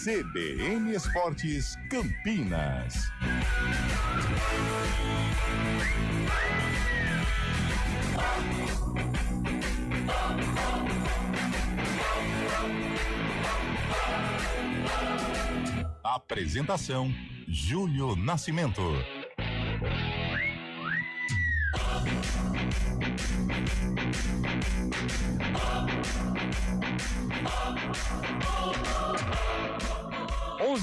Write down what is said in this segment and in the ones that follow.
CBN Esportes Campinas. Apresentação: Júlio Nascimento.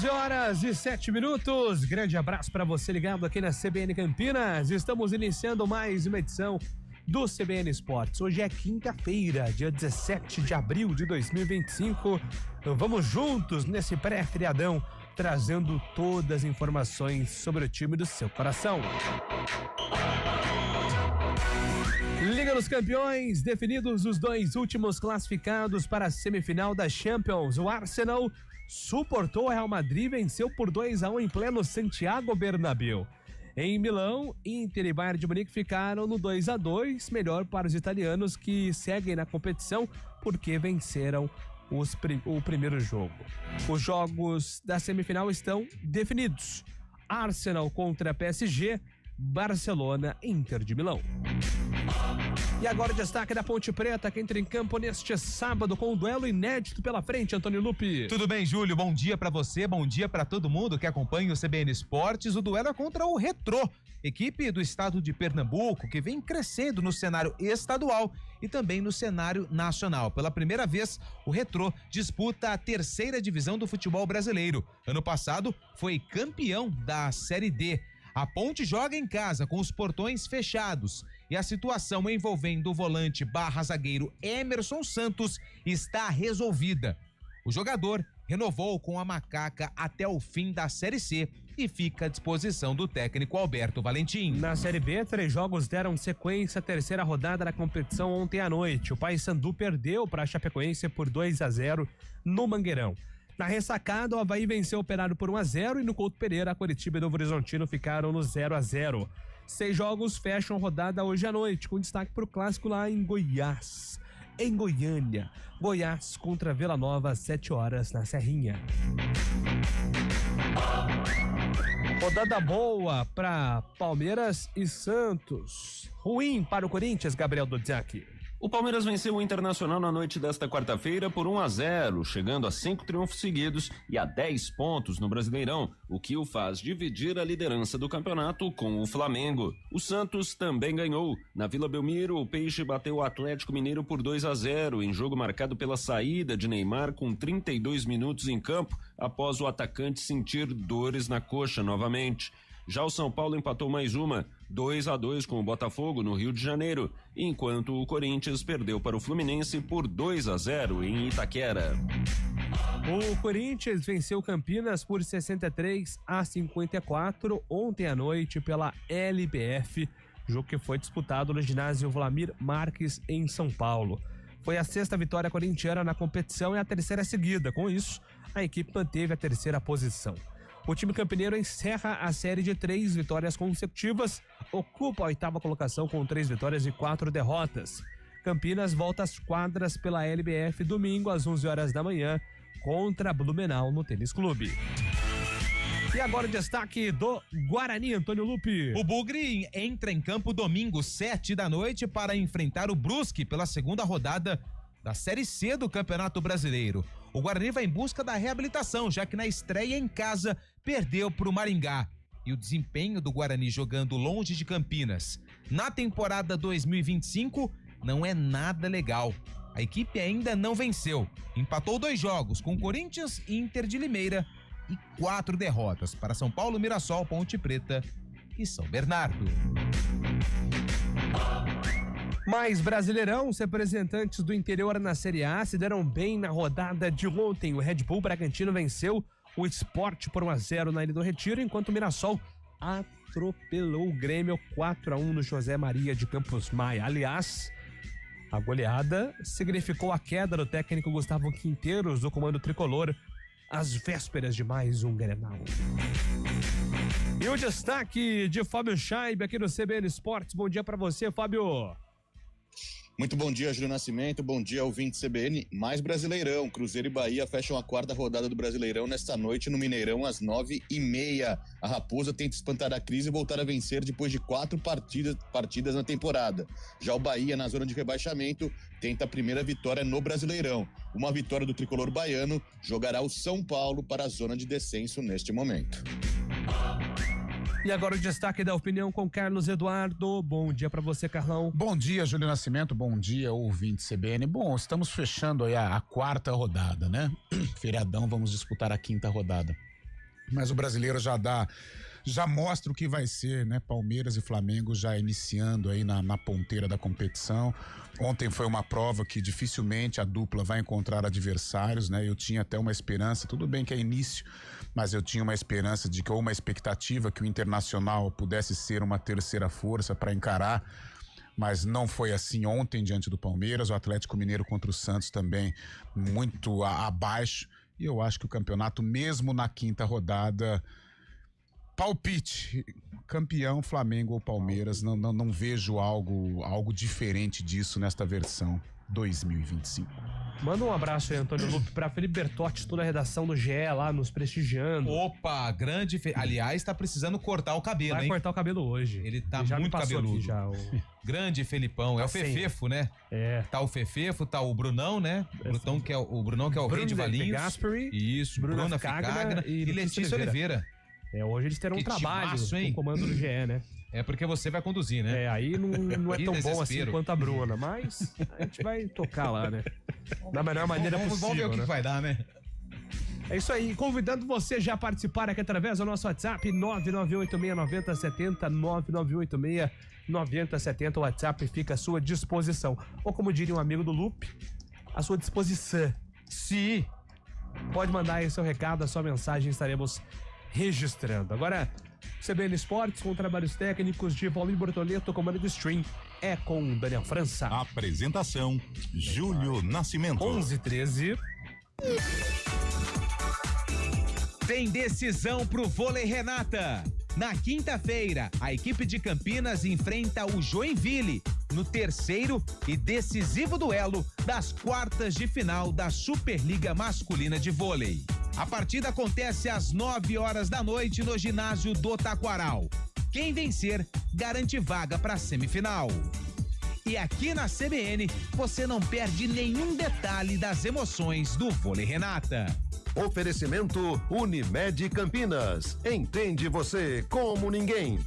Horas e 7 minutos. Grande abraço para você ligado aqui na CBN Campinas. Estamos iniciando mais uma edição do CBN Esportes. Hoje é quinta-feira, dia 17 de abril de 2025. Vamos juntos nesse pré-feriadão, trazendo todas as informações sobre o time do seu coração. Liga dos Campeões, definidos os dois últimos classificados para a semifinal da Champions. O Arsenal suportou o Real Madrid e venceu por 2-1 em pleno Santiago Bernabéu. Em Milão, Inter e Bayern de Munique ficaram no 2-2, melhor para os italianos que seguem na competição porque venceram o primeiro jogo. Os jogos da semifinal estão definidos: Arsenal contra PSG, Barcelona e Inter de Milão. E agora o destaque da Ponte Preta, que entra em campo neste sábado com um duelo inédito pela frente, Antônio Lupi. Tudo bem, Júlio? Bom dia pra você, bom dia pra todo mundo que acompanha o CBN Esportes. O duelo é contra o Retrô, equipe do estado de Pernambuco, que vem crescendo no cenário estadual e também no cenário nacional. Pela primeira vez, o Retrô disputa a terceira divisão do futebol brasileiro. Ano passado, foi campeão da Série D. A Ponte joga em casa com os portões fechados e a situação envolvendo o volante / zagueiro Emerson Santos está resolvida. O jogador renovou com a Macaca até o fim da Série C e fica à disposição do técnico Alberto Valentim. Na Série B, 3 jogos deram sequência à terceira rodada da competição ontem à noite. O Paysandu perdeu para a Chapecoense por 2-0 no Mangueirão. Na ressacada, o Avaí venceu o Operário por 1-0 e no Couto Pereira, a Coritiba e o Novo Horizontino ficaram no 0-0. 6 jogos fecham rodada hoje à noite, com destaque para o clássico lá em Goiás. Em Goiânia, Goiás contra Vila Nova, às 7 horas na Serrinha. Rodada boa para Palmeiras e Santos. Ruim para o Corinthians, Gabriel Dodziak. O Palmeiras venceu o Internacional na noite desta quarta-feira por 1-0, chegando a 5 triunfos seguidos e a 10 pontos no Brasileirão, o que o faz dividir a liderança do campeonato com o Flamengo. O Santos também ganhou. Na Vila Belmiro, o Peixe bateu o Atlético Mineiro por 2-0, em jogo marcado pela saída de Neymar com 32 minutos em campo, após o atacante sentir dores na coxa novamente. Já o São Paulo empatou mais uma, 2-2 com o Botafogo no Rio de Janeiro, enquanto o Corinthians perdeu para o Fluminense por 2-0 em Itaquera. O Corinthians venceu Campinas por 63-54 ontem à noite pela LBF, jogo que foi disputado no ginásio Vlamir Marques em São Paulo. Foi a 6ª vitória corintiana na competição e a 3ª seguida. Com isso, a equipe manteve a 3ª posição. O time campineiro encerra a série de 3 vitórias consecutivas, ocupa a 8ª colocação com 3 vitórias e 4 derrotas. Campinas volta às quadras pela LBF domingo às 11 horas da manhã contra Blumenau no Tênis Clube. E agora o destaque do Guarani, Antônio Lupi. O Bugre entra em campo domingo 7 da noite para enfrentar o Brusque pela 2ª rodada da Série C do Campeonato Brasileiro. O Guarani vai em busca da reabilitação, já que na estreia em casa perdeu para o Maringá. E o desempenho do Guarani jogando longe de Campinas na temporada 2025 não é nada legal. A equipe ainda não venceu. Empatou 2 jogos com Corinthians e Inter de Limeira e 4 derrotas para São Paulo, Mirassol, Ponte Preta e São Bernardo. Mais Brasileirão, os representantes do interior na Série A se deram bem na rodada de ontem. O Red Bull Bragantino venceu o Sport por 1-0 na Ilha do Retiro, enquanto o Mirassol atropelou o Grêmio 4-1 no José Maria de Campos Maia. Aliás, a goleada significou a queda do técnico Gustavo Quinteiros do comando tricolor às vésperas de mais um Grenal. E o destaque de Fábio Scheib aqui no CBN Esportes. Bom dia pra você, Fábio. Muito bom dia, Júlio Nascimento. Bom dia, ouvinte CBN. Mais Brasileirão. Cruzeiro e Bahia fecham a 4ª rodada do Brasileirão nesta noite no Mineirão às 9h30. A Raposa tenta espantar a crise e voltar a vencer depois de 4 partidas na temporada. Já o Bahia, na zona de rebaixamento, tenta a primeira vitória no Brasileirão. Uma vitória do tricolor baiano jogará o São Paulo para a zona de descenso neste momento. E agora o destaque da opinião com Carlos Eduardo. Bom dia para você, Carlão. Bom dia, Júlio Nascimento. Bom dia, ouvinte CBN. Bom, estamos fechando aí a 4ª rodada, né? Feriadão, vamos disputar a 5ª rodada. Mas o brasileiro já mostra o que vai ser, né? Palmeiras e Flamengo já iniciando aí na ponteira da competição. Ontem foi uma prova que dificilmente a dupla vai encontrar adversários, né? Eu tinha até uma esperança, tudo bem que é início, mas eu tinha uma esperança ou uma expectativa que o Internacional pudesse ser uma terceira força para encarar, mas não foi assim ontem diante do Palmeiras. O Atlético Mineiro contra o Santos também muito abaixo, e eu acho que o campeonato, mesmo na 5ª rodada, palpite, campeão Flamengo ou Palmeiras, não vejo algo diferente disso nesta versão 2025. Manda um abraço aí, Antônio Lupe, pra Felipe Bertotti, toda a redação do GE lá, nos prestigiando. Opa, grande... Aliás, tá precisando cortar o cabelo, Vai hein? cortar o cabelo hoje. Ele tá já muito cabeludo. Já, Grande Felipão, é o Assim, Fefefo, né? É. Tá o Fefefo, tá o Brunão, né? O Brunão que é o rei de Valinhos. Gasperi, Isso, Bruna Ficagna e Letícia Oliveira. Hoje eles terão um trabalho timaço, hein? no comando do GE, né? É porque você vai conduzir, né? Aí não é Que tão bom assim desespero. quanto a Bruna, mas a gente vai tocar lá, né? Da melhor maneira possível, Vamos ver o que né? vai dar, né? É isso aí, convidando você já a participar aqui através do nosso WhatsApp 998699070, 998699070, o WhatsApp fica à sua disposição. Ou como diria um amigo do Lupe, à sua disposição. Sim. Pode mandar aí seu recado, a sua mensagem, estaremos registrando. Agora, CBN Esportes, com trabalhos técnicos de Paulinho Bortoleto, comando do stream, é com Daniel França. Apresentação, Júlio Nascimento. 11:13. Tem decisão pro vôlei Renata. Na quinta-feira, a equipe de Campinas enfrenta o Joinville no terceiro e decisivo duelo das quartas de final da Superliga Masculina de Vôlei. A partida acontece às 9h no ginásio do Taquaral. Quem vencer garante vaga para a semifinal. E aqui na CBN, você não perde nenhum detalhe das emoções do vôlei Renata. Oferecimento Unimed Campinas. Entende você como ninguém.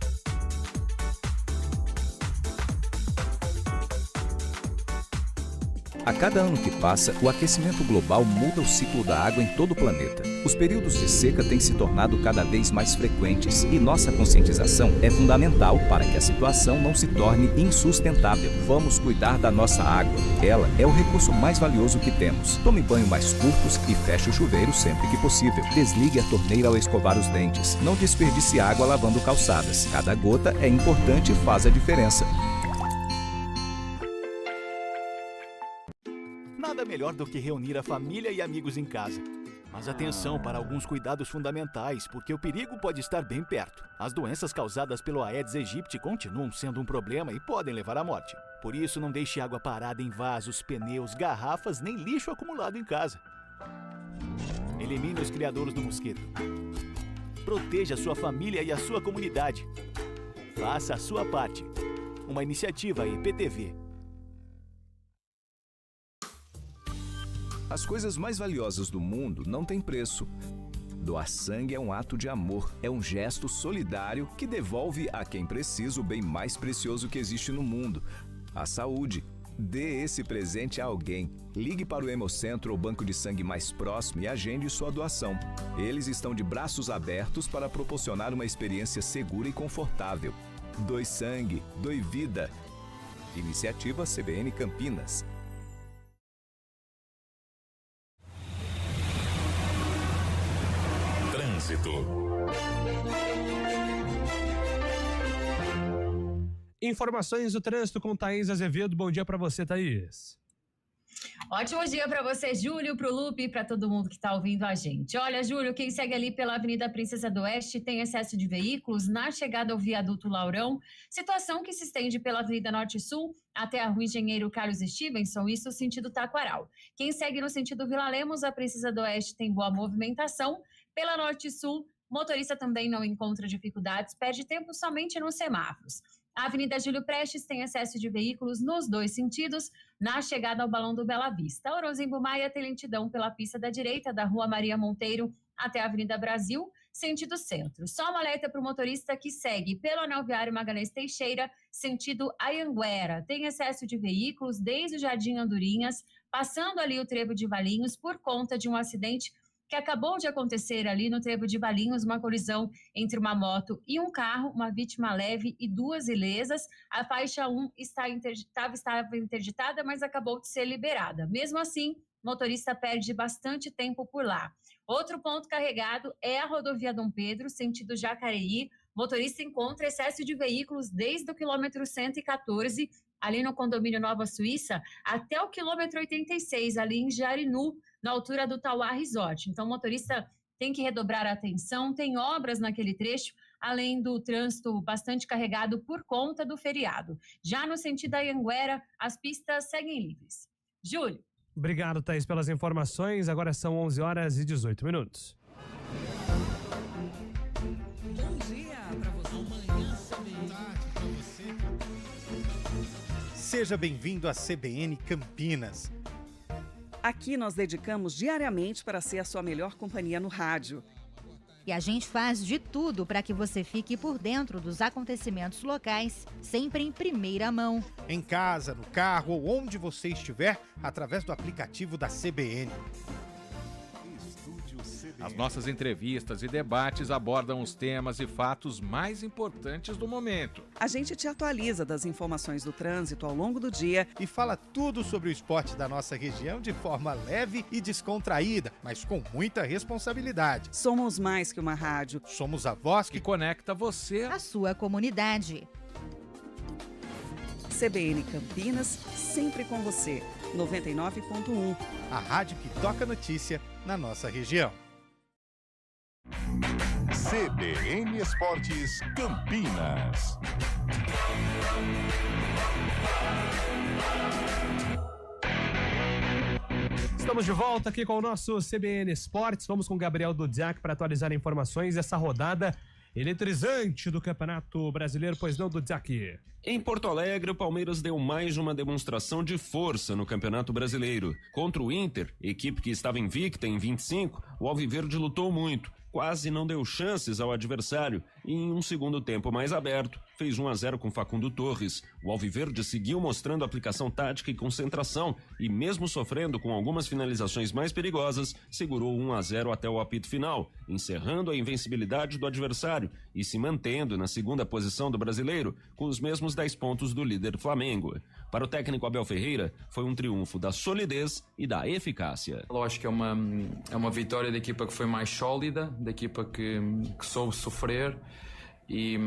A cada ano que passa, o aquecimento global muda o ciclo da água em todo o planeta. Os períodos de seca têm se tornado cada vez mais frequentes e nossa conscientização é fundamental para que a situação não se torne insustentável. Vamos cuidar da nossa água. Ela é o recurso mais valioso que temos. Tome banho mais curtos e feche o chuveiro sempre que possível. Desligue a torneira ao escovar os dentes. Não desperdice água lavando calçadas. Cada gota é importante e faz a diferença. Nada melhor do que reunir a família e amigos em casa. Mas atenção para alguns cuidados fundamentais, porque o perigo pode estar bem perto. As doenças causadas pelo Aedes aegypti continuam sendo um problema e podem levar à morte. Por isso, não deixe água parada em vasos, pneus, garrafas, nem lixo acumulado em casa. Elimine os criadouros do mosquito. Proteja a sua família e a sua comunidade. Faça a sua parte. Uma iniciativa IPTV. As coisas mais valiosas do mundo não têm preço. Doar sangue é um ato de amor, é um gesto solidário que devolve a quem precisa o bem mais precioso que existe no mundo, a saúde. Dê esse presente a alguém. Ligue para o Hemocentro ou banco de sangue mais próximo e agende sua doação. Eles estão de braços abertos para proporcionar uma experiência segura e confortável. Doe sangue, doe vida. Iniciativa CBN Campinas. Informações do trânsito com Thaís Azevedo. Bom dia pra você, Thaís. Ótimo dia para você, Júlio, para o Lupe e para todo mundo que está ouvindo a gente. Olha, Júlio, quem segue ali pela Avenida Princesa do Oeste tem excesso de veículos na chegada ao viaduto Laurão, situação que se estende pela Avenida Norte e Sul até a Rua Engenheiro Carlos Stevenson, isso sentido Taquaral. Quem segue no sentido Vila Lemos, a Princesa do Oeste tem boa movimentação. Pela Norte e Sul, motorista também não encontra dificuldades, perde tempo somente nos semáforos. A Avenida Júlio Prestes tem excesso de veículos nos dois sentidos, na chegada ao Balão do Bela Vista. A Orozimbo Maia tem lentidão pela pista da direita, da Rua Maria Monteiro até a Avenida Brasil, sentido centro. Só uma alerta para o motorista que segue pelo Anel Viário Magalhães Teixeira, sentido Anhanguera. Tem excesso de veículos desde o Jardim Andorinhas, passando ali o Trevo de Valinhos por conta de um acidente que acabou de acontecer ali no Trevo de Valinhos, uma colisão entre uma moto e um carro, uma vítima leve e 2 ilesas. A faixa 1 estava interditada, mas acabou de ser liberada. Mesmo assim, o motorista perde bastante tempo por lá. Outro ponto carregado é a rodovia Dom Pedro, sentido Jacareí. O motorista encontra excesso de veículos desde o quilômetro 114, ali no condomínio Nova Suíça, até o quilômetro 86, ali em Jarinu, na altura do Tauá Resort. Então, o motorista tem que redobrar a atenção, tem obras naquele trecho, além do trânsito bastante carregado por conta do feriado. Já no sentido da Anhanguera, as pistas seguem livres. Júlio. Obrigado, Thaís, pelas informações. Agora são 11 horas e 18 minutos. Bom dia para você. Amanhã, tarde para você. Seja bem-vindo à CBN Campinas. Aqui nós dedicamos diariamente para ser a sua melhor companhia no rádio. E a gente faz de tudo para que você fique por dentro dos acontecimentos locais, sempre em primeira mão. Em casa, no carro ou onde você estiver, através do aplicativo da CBN. As nossas entrevistas e debates abordam os temas e fatos mais importantes do momento. A gente te atualiza das informações do trânsito ao longo do dia e fala tudo sobre o esporte da nossa região de forma leve e descontraída, mas com muita responsabilidade. Somos mais que uma rádio. Somos a voz que conecta você à sua comunidade. CBN Campinas, sempre com você. 99.1. A rádio que toca notícia na nossa região. CBN Esportes Campinas. Estamos de volta aqui com o nosso CBN Esportes. Vamos com o Gabriel Dudziak para atualizar informações dessa rodada eletrizante do Campeonato Brasileiro, pois não, Dudziak? Em Porto Alegre, o Palmeiras deu mais uma demonstração de força no Campeonato Brasileiro. Contra o Inter, equipe que estava invicta em 25, o Alviverde lutou muito. Quase não deu chances ao adversário e em um segundo tempo mais aberto, fez 1-0 com Facundo Torres. O Alviverde seguiu mostrando aplicação tática e concentração e mesmo sofrendo com algumas finalizações mais perigosas, segurou 1-0 até o apito final, encerrando a invencibilidade do adversário e se mantendo na segunda posição do brasileiro, com os mesmos 10 pontos do líder Flamengo. Para o técnico Abel Ferreira, foi um triunfo da solidez e da eficácia. Lógico que é uma vitória da equipa que foi mais sólida, da equipa que soube sofrer e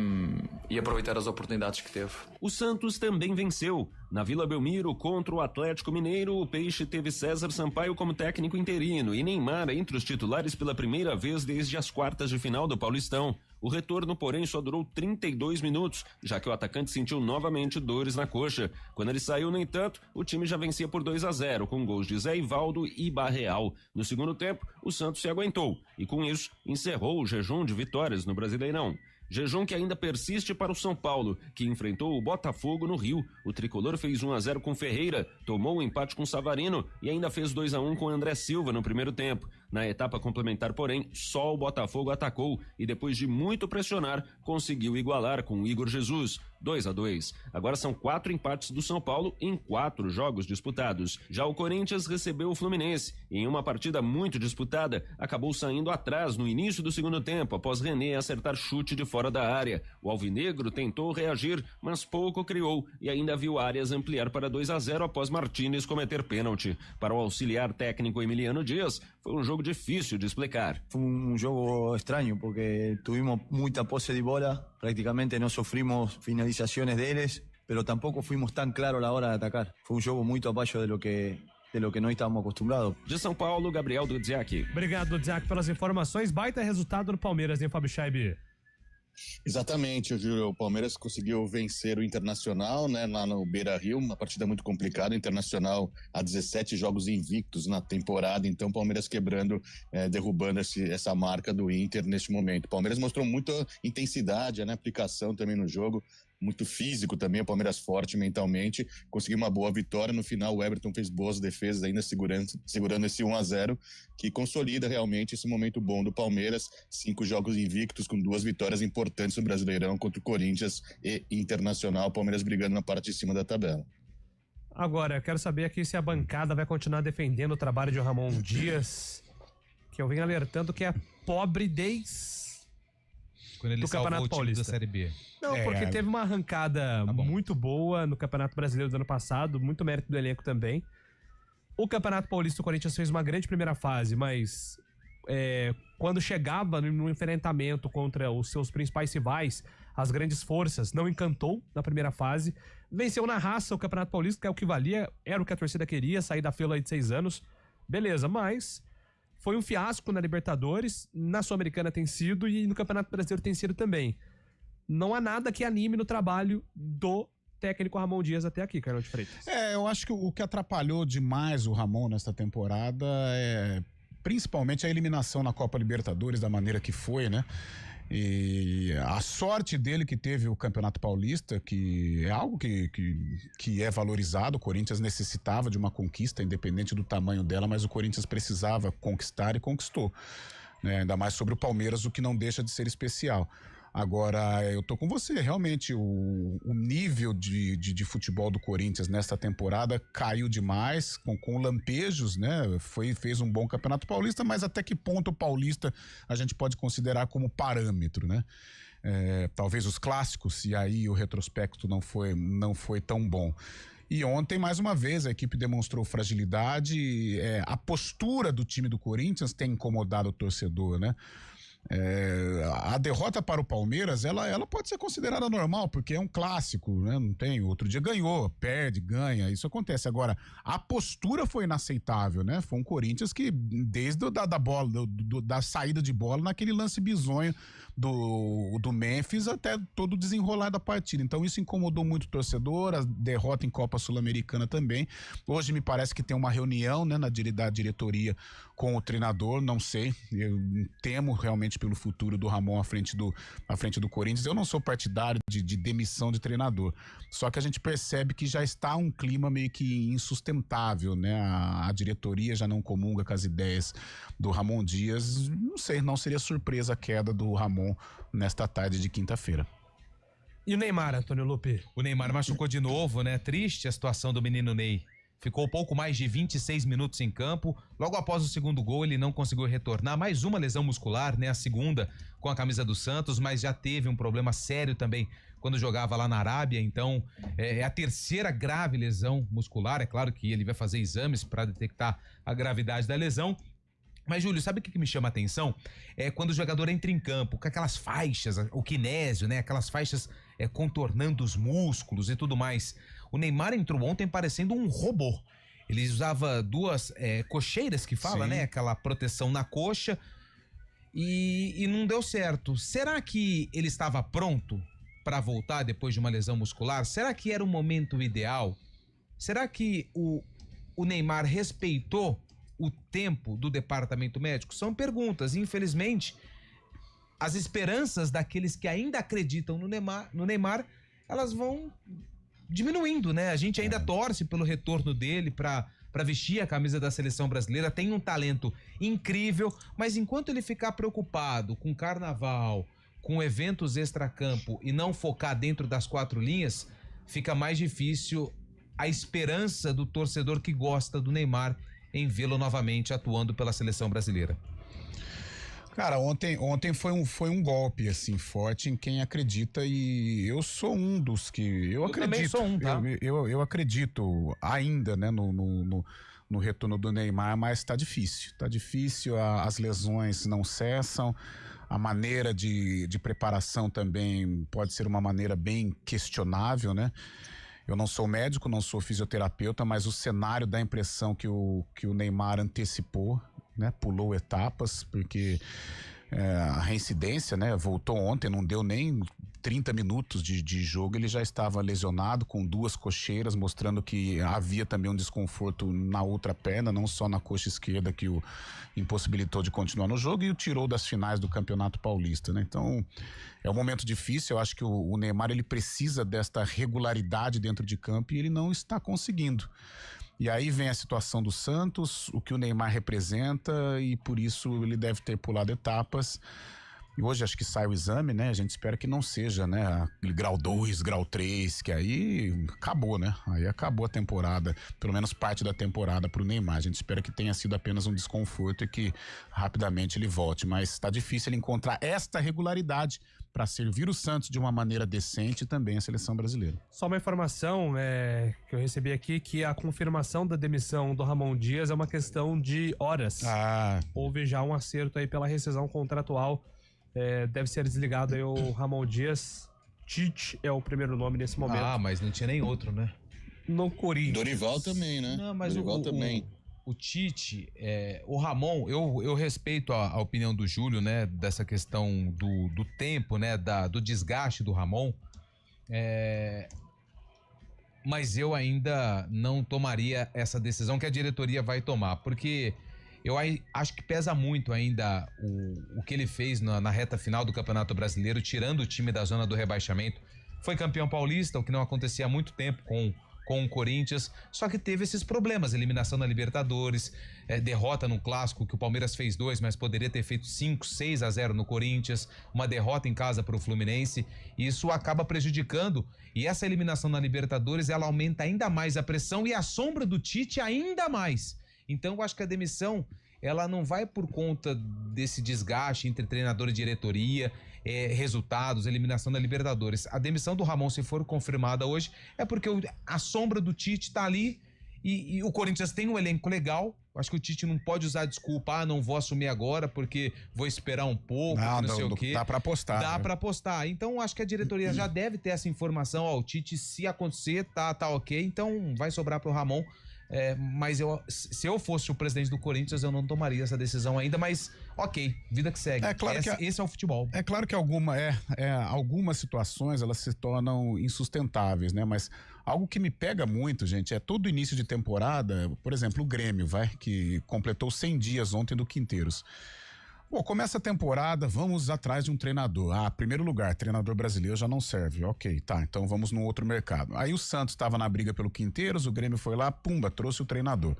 aproveitar as oportunidades que teve. O Santos também venceu. Na Vila Belmiro, contra o Atlético Mineiro, o Peixe teve César Sampaio como técnico interino e Neymar entre os titulares pela primeira vez desde as quartas de final do Paulistão. O retorno, porém, só durou 32 minutos, já que o atacante sentiu novamente dores na coxa. Quando ele saiu, no entanto, o time já vencia por 2-0, com gols de Zé Ivaldo e Barreal. No segundo tempo, o Santos se aguentou e, com isso, encerrou o jejum de vitórias no Brasileirão. Jejum que ainda persiste para o São Paulo, que enfrentou o Botafogo no Rio. O tricolor fez 1-0 com Ferreira, tomou um empate com Savarino e ainda fez 2-1 com André Silva no primeiro tempo. Na etapa complementar, porém, só o Botafogo atacou e depois de muito pressionar, conseguiu igualar com o Igor Jesus, 2-2. Agora são 4 empates do São Paulo em 4 jogos disputados. Já o Corinthians recebeu o Fluminense e em uma partida muito disputada, acabou saindo atrás no início do segundo tempo, após René acertar chute de fora da área. O alvinegro tentou reagir, mas pouco criou e ainda viu Arias ampliar para 2-0 após Martínez cometer pênalti. Para o auxiliar técnico Emiliano Dias, foi um jogo difícil de explicar. Fue un juego extraño porque tuvimos mucha pose de bola, prácticamente no sufrimos finalizaciones de ellos, pero tampoco fuimos tan claros a la hora de atacar. Fue un juego muy abajo de lo que de lo que no estamos acostumbrados. De São Paulo, Gabriel Dudziak. Obrigado, Dudziak, pelas informações. Baita resultado no Palmeiras, hein, Fábio Scheibe? Exatamente, Júlio. O Palmeiras conseguiu vencer o Internacional, né, lá no Beira-Rio, uma partida muito complicada. O Internacional há 17 jogos invictos na temporada, então o Palmeiras quebrando, derrubando essa marca do Inter neste momento. O Palmeiras mostrou muita intensidade, né, aplicação também no jogo, muito físico também, o Palmeiras forte mentalmente, conseguiu uma boa vitória. No final o Everton fez boas defesas ainda segurando esse 1-0, que consolida realmente esse momento bom do Palmeiras. 5 jogos invictos com 2 vitórias importantes no Brasileirão contra o Corinthians e Internacional, o Palmeiras brigando na parte de cima da tabela. Agora, eu quero saber aqui se a bancada vai continuar defendendo o trabalho de Ramon Dias, que eu venho alertando que é pobre desde quando ele do salvou Campeonato o time Paulista. da Série B. Não, porque teve uma arrancada muito boa no Campeonato Brasileiro do ano passado, muito mérito do elenco também. O Campeonato Paulista, o Corinthians fez uma grande primeira fase, mas quando chegava no enfrentamento contra os seus principais rivais, as grandes forças, não encantou na primeira fase. Venceu na raça o Campeonato Paulista, que é o que valia, era o que a torcida queria, sair da fila aí de 6 anos. Beleza, mas foi um fiasco na Libertadores, na Sul-Americana tem sido e no Campeonato Brasileiro tem sido também. Não há nada que anime no trabalho do técnico Ramon Dias até aqui, Carlos de Freitas. Eu acho que o que atrapalhou demais o Ramon nesta temporada é principalmente a eliminação na Copa Libertadores da maneira que foi, né? E a sorte dele que teve o Campeonato Paulista, que é algo que é valorizado. O Corinthians necessitava de uma conquista, independente do tamanho dela, mas o Corinthians precisava conquistar e conquistou, né? Ainda mais sobre o Palmeiras, o que não deixa de ser especial. Agora, eu tô com você, realmente o nível de futebol do Corinthians nesta temporada caiu demais, com lampejos, né? Fez um bom Campeonato Paulista, mas até que ponto o Paulista a gente pode considerar como parâmetro, né? Talvez os clássicos, e aí o retrospecto não foi tão bom. E ontem, mais uma vez, a equipe demonstrou fragilidade, a postura do time do Corinthians tem incomodado o torcedor, né? A derrota para o Palmeiras, ela pode ser considerada normal, porque é um clássico, né? Não tem, outro dia ganhou, perde, ganha, isso acontece. Agora, a postura foi inaceitável, né? Foi um Corinthians que, desde da saída de bola, naquele lance bizonho do Memphis, até todo o desenrolar da partida. Então isso incomodou muito o torcedor, a derrota em Copa Sul-Americana também. Hoje me parece que tem uma reunião, né, da diretoria com o treinador, não sei, eu temo realmente pelo futuro do Ramon à frente do Corinthians. Eu não sou partidário de demissão de treinador, só que a gente percebe que já está um clima meio que insustentável, né? A diretoria já não comunga com as ideias do Ramon Dias. Não sei, não seria surpresa a queda do Ramon nesta tarde de quinta-feira. E o Neymar, Antônio Lupe? O Neymar machucou de novo, né? Triste a situação do menino Ney. Ficou pouco mais de 26 minutos em campo. Logo após o segundo gol, ele não conseguiu retornar. Mais uma lesão muscular, né? A segunda com a camisa do Santos, mas já teve um problema sério também quando jogava lá na Arábia. Então, é a terceira grave lesão muscular. É claro que ele vai fazer exames para detectar a gravidade da lesão. Mas, Júlio, sabe o que me chama a atenção? É quando o jogador entra em campo com aquelas faixas, o kinésio, né? Aquelas faixas contornando os músculos e tudo mais. O Neymar entrou ontem parecendo um robô. Ele usava 2 cocheiras que fala, né? Aquela proteção na coxa e não deu certo. Será que ele estava pronto para voltar depois de uma lesão muscular? Será que era o momento ideal? Será que o Neymar respeitou o tempo do departamento médico? São perguntas. Infelizmente, as esperanças daqueles que ainda acreditam no Neymar, elas vão diminuindo, né? A gente ainda torce pelo retorno dele para vestir a camisa da seleção brasileira. Tem um talento incrível, mas enquanto ele ficar preocupado com carnaval, com eventos extracampo e não focar dentro das 4 linhas, fica mais difícil a esperança do torcedor que gosta do Neymar em vê-lo novamente atuando pela seleção brasileira. Cara, ontem foi um golpe, assim, forte em quem acredita, e eu sou um dos que... Eu acredito. Também sou um, tá? Eu acredito ainda, né, no retorno do Neymar, mas tá difícil, as lesões não cessam, a maneira de preparação também pode ser uma maneira bem questionável, né? Eu não sou médico, não sou fisioterapeuta, mas o cenário dá a impressão que o Neymar antecipou, né? Pulou etapas, porque a reincidência, né? Voltou ontem, não deu nem 30 minutos de jogo, ele já estava lesionado com 2 cocheiras, mostrando que havia também um desconforto na outra perna, não só na coxa esquerda, que o impossibilitou de continuar no jogo e o tirou das finais do Campeonato Paulista, né? Então, é um momento difícil. Eu acho que o Neymar, ele precisa desta regularidade dentro de campo e ele não está conseguindo. E aí vem a situação do Santos, o que o Neymar representa, e por isso ele deve ter pulado etapas. E hoje acho que sai o exame, né? A gente espera que não seja, né? Grau 2, grau 3, que aí acabou, né? Aí acabou a temporada, pelo menos parte da temporada pro Neymar. A gente espera que tenha sido apenas um desconforto e que rapidamente ele volte. Mas tá difícil ele encontrar esta regularidade para servir o Santos de uma maneira decente e também a seleção brasileira. Só uma informação que eu recebi aqui, que a confirmação da demissão do Ramon Dias é uma questão de horas. Houve já um acerto aí pela rescisão contratual. Deve ser desligado aí o Ramon Dias. Tite é o primeiro nome nesse momento. Mas não tinha nem outro, né? No Corinthians. Dorival também, né? Não, mas Dorival também. O Tite, o Ramon, eu respeito a opinião do Júlio, né? Dessa questão do tempo, né? Do desgaste do Ramon. Mas eu ainda não tomaria essa decisão que a diretoria vai tomar, porque eu acho que pesa muito ainda o que ele fez na reta final do Campeonato Brasileiro, tirando o time da zona do rebaixamento. Foi campeão paulista, o que não acontecia há muito tempo com o Corinthians, só que teve esses problemas, eliminação na Libertadores, derrota no Clássico, que o Palmeiras fez 2, mas poderia ter feito 5-6-0 no Corinthians, uma derrota em casa para o Fluminense, e isso acaba prejudicando, e essa eliminação na Libertadores, ela aumenta ainda mais a pressão e a sombra do Tite ainda mais. Então eu acho que a demissão, ela não vai por conta desse desgaste entre treinador e diretoria, resultados, eliminação da Libertadores. A demissão do Ramon, se for confirmada hoje, é porque a sombra do Tite tá ali e o Corinthians tem um elenco legal. Acho que o Tite não pode usar desculpa, não vou assumir agora porque vou esperar um pouco, não sei o quê. Dá pra apostar. Dá pra apostar. Então acho que a diretoria já deve ter essa informação, o Tite, se acontecer, tá ok, então vai sobrar pro Ramon. Mas se eu fosse o presidente do Corinthians, eu não tomaria essa decisão ainda, mas ok, vida que segue. Esse é o futebol. É claro que algumas situações elas se tornam insustentáveis, né? Mas algo que me pega muito, gente, é todo início de temporada, por exemplo, o Grêmio, que completou 100 dias ontem do Quinteiros. Bom, começa a temporada, vamos atrás de um treinador. Primeiro lugar, treinador brasileiro já não serve. Ok, tá, então vamos no outro mercado. Aí o Santos estava na briga pelo Quinteiros, o Grêmio foi lá, pumba, trouxe o treinador.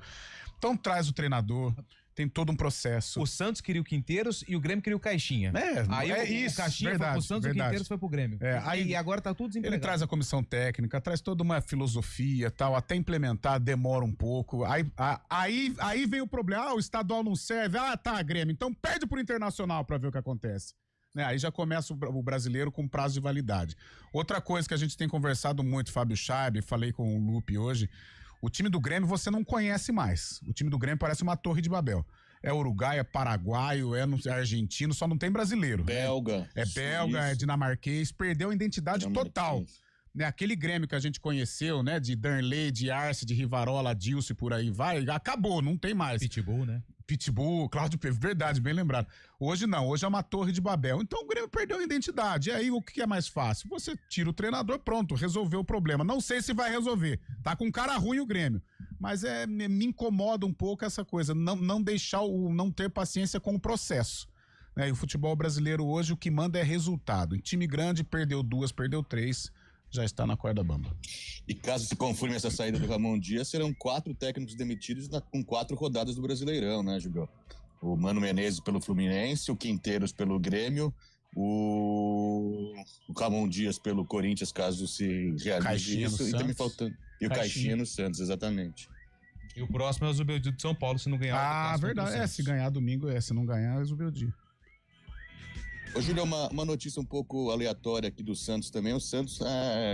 Então traz o treinador, tem todo um processo. O Santos queria o Quinteiros e o Grêmio queria o Caixinha. Aí o Caixinha foi pro Santos e o Quinteiros foi pro Grêmio. E agora tá tudo desempregado. Ele traz a comissão técnica, traz toda uma filosofia tal, até implementar demora um pouco. Aí vem o problema, o estadual não serve, tá, Grêmio, então perde pro Internacional pra ver o que acontece. Aí já começa o brasileiro com prazo de validade. Outra coisa que a gente tem conversado muito, Fábio Scheibe, falei com o Lupe hoje, o time do Grêmio você não conhece mais. O time do Grêmio parece uma torre de Babel. É uruguaio, é paraguaio, é argentino, só não tem brasileiro. Belga. Né? É belga, é dinamarquês, perdeu a identidade total. Né? Aquele Grêmio que a gente conheceu, né? De Darley, de Arce, de Rivarola, Dilce, por aí vai, acabou, não tem mais. Pitbull, né? Pitbull, Cláudio Pedro, verdade, bem lembrado. Hoje não, hoje é uma torre de Babel. Então o Grêmio perdeu a identidade. E aí o que é mais fácil? Você tira o treinador, pronto, resolveu o problema. Não sei se vai resolver. Tá com cara ruim o Grêmio. Mas me incomoda um pouco essa coisa, não deixar não ter paciência com o processo. E o futebol brasileiro hoje o que manda é resultado. Em time grande, perdeu 2, perdeu 3. Já está na corda bamba. E caso se confirme essa saída do Ramon Dias, serão 4 técnicos demitidos com 4 rodadas do Brasileirão, né, Júlio? O Mano Menezes pelo Fluminense, o Quinteiros pelo Grêmio, o Ramon Dias pelo Corinthians, caso se realize Caixinha isso. E também faltando. E o Caixinha no Santos, exatamente. E o próximo é o Zubeldia de São Paulo, se não ganhar. Verdade. Se ganhar domingo, se não ganhar, é o Zubeldia. Ô, Júlio, uma notícia um pouco aleatória aqui do Santos também. O Santos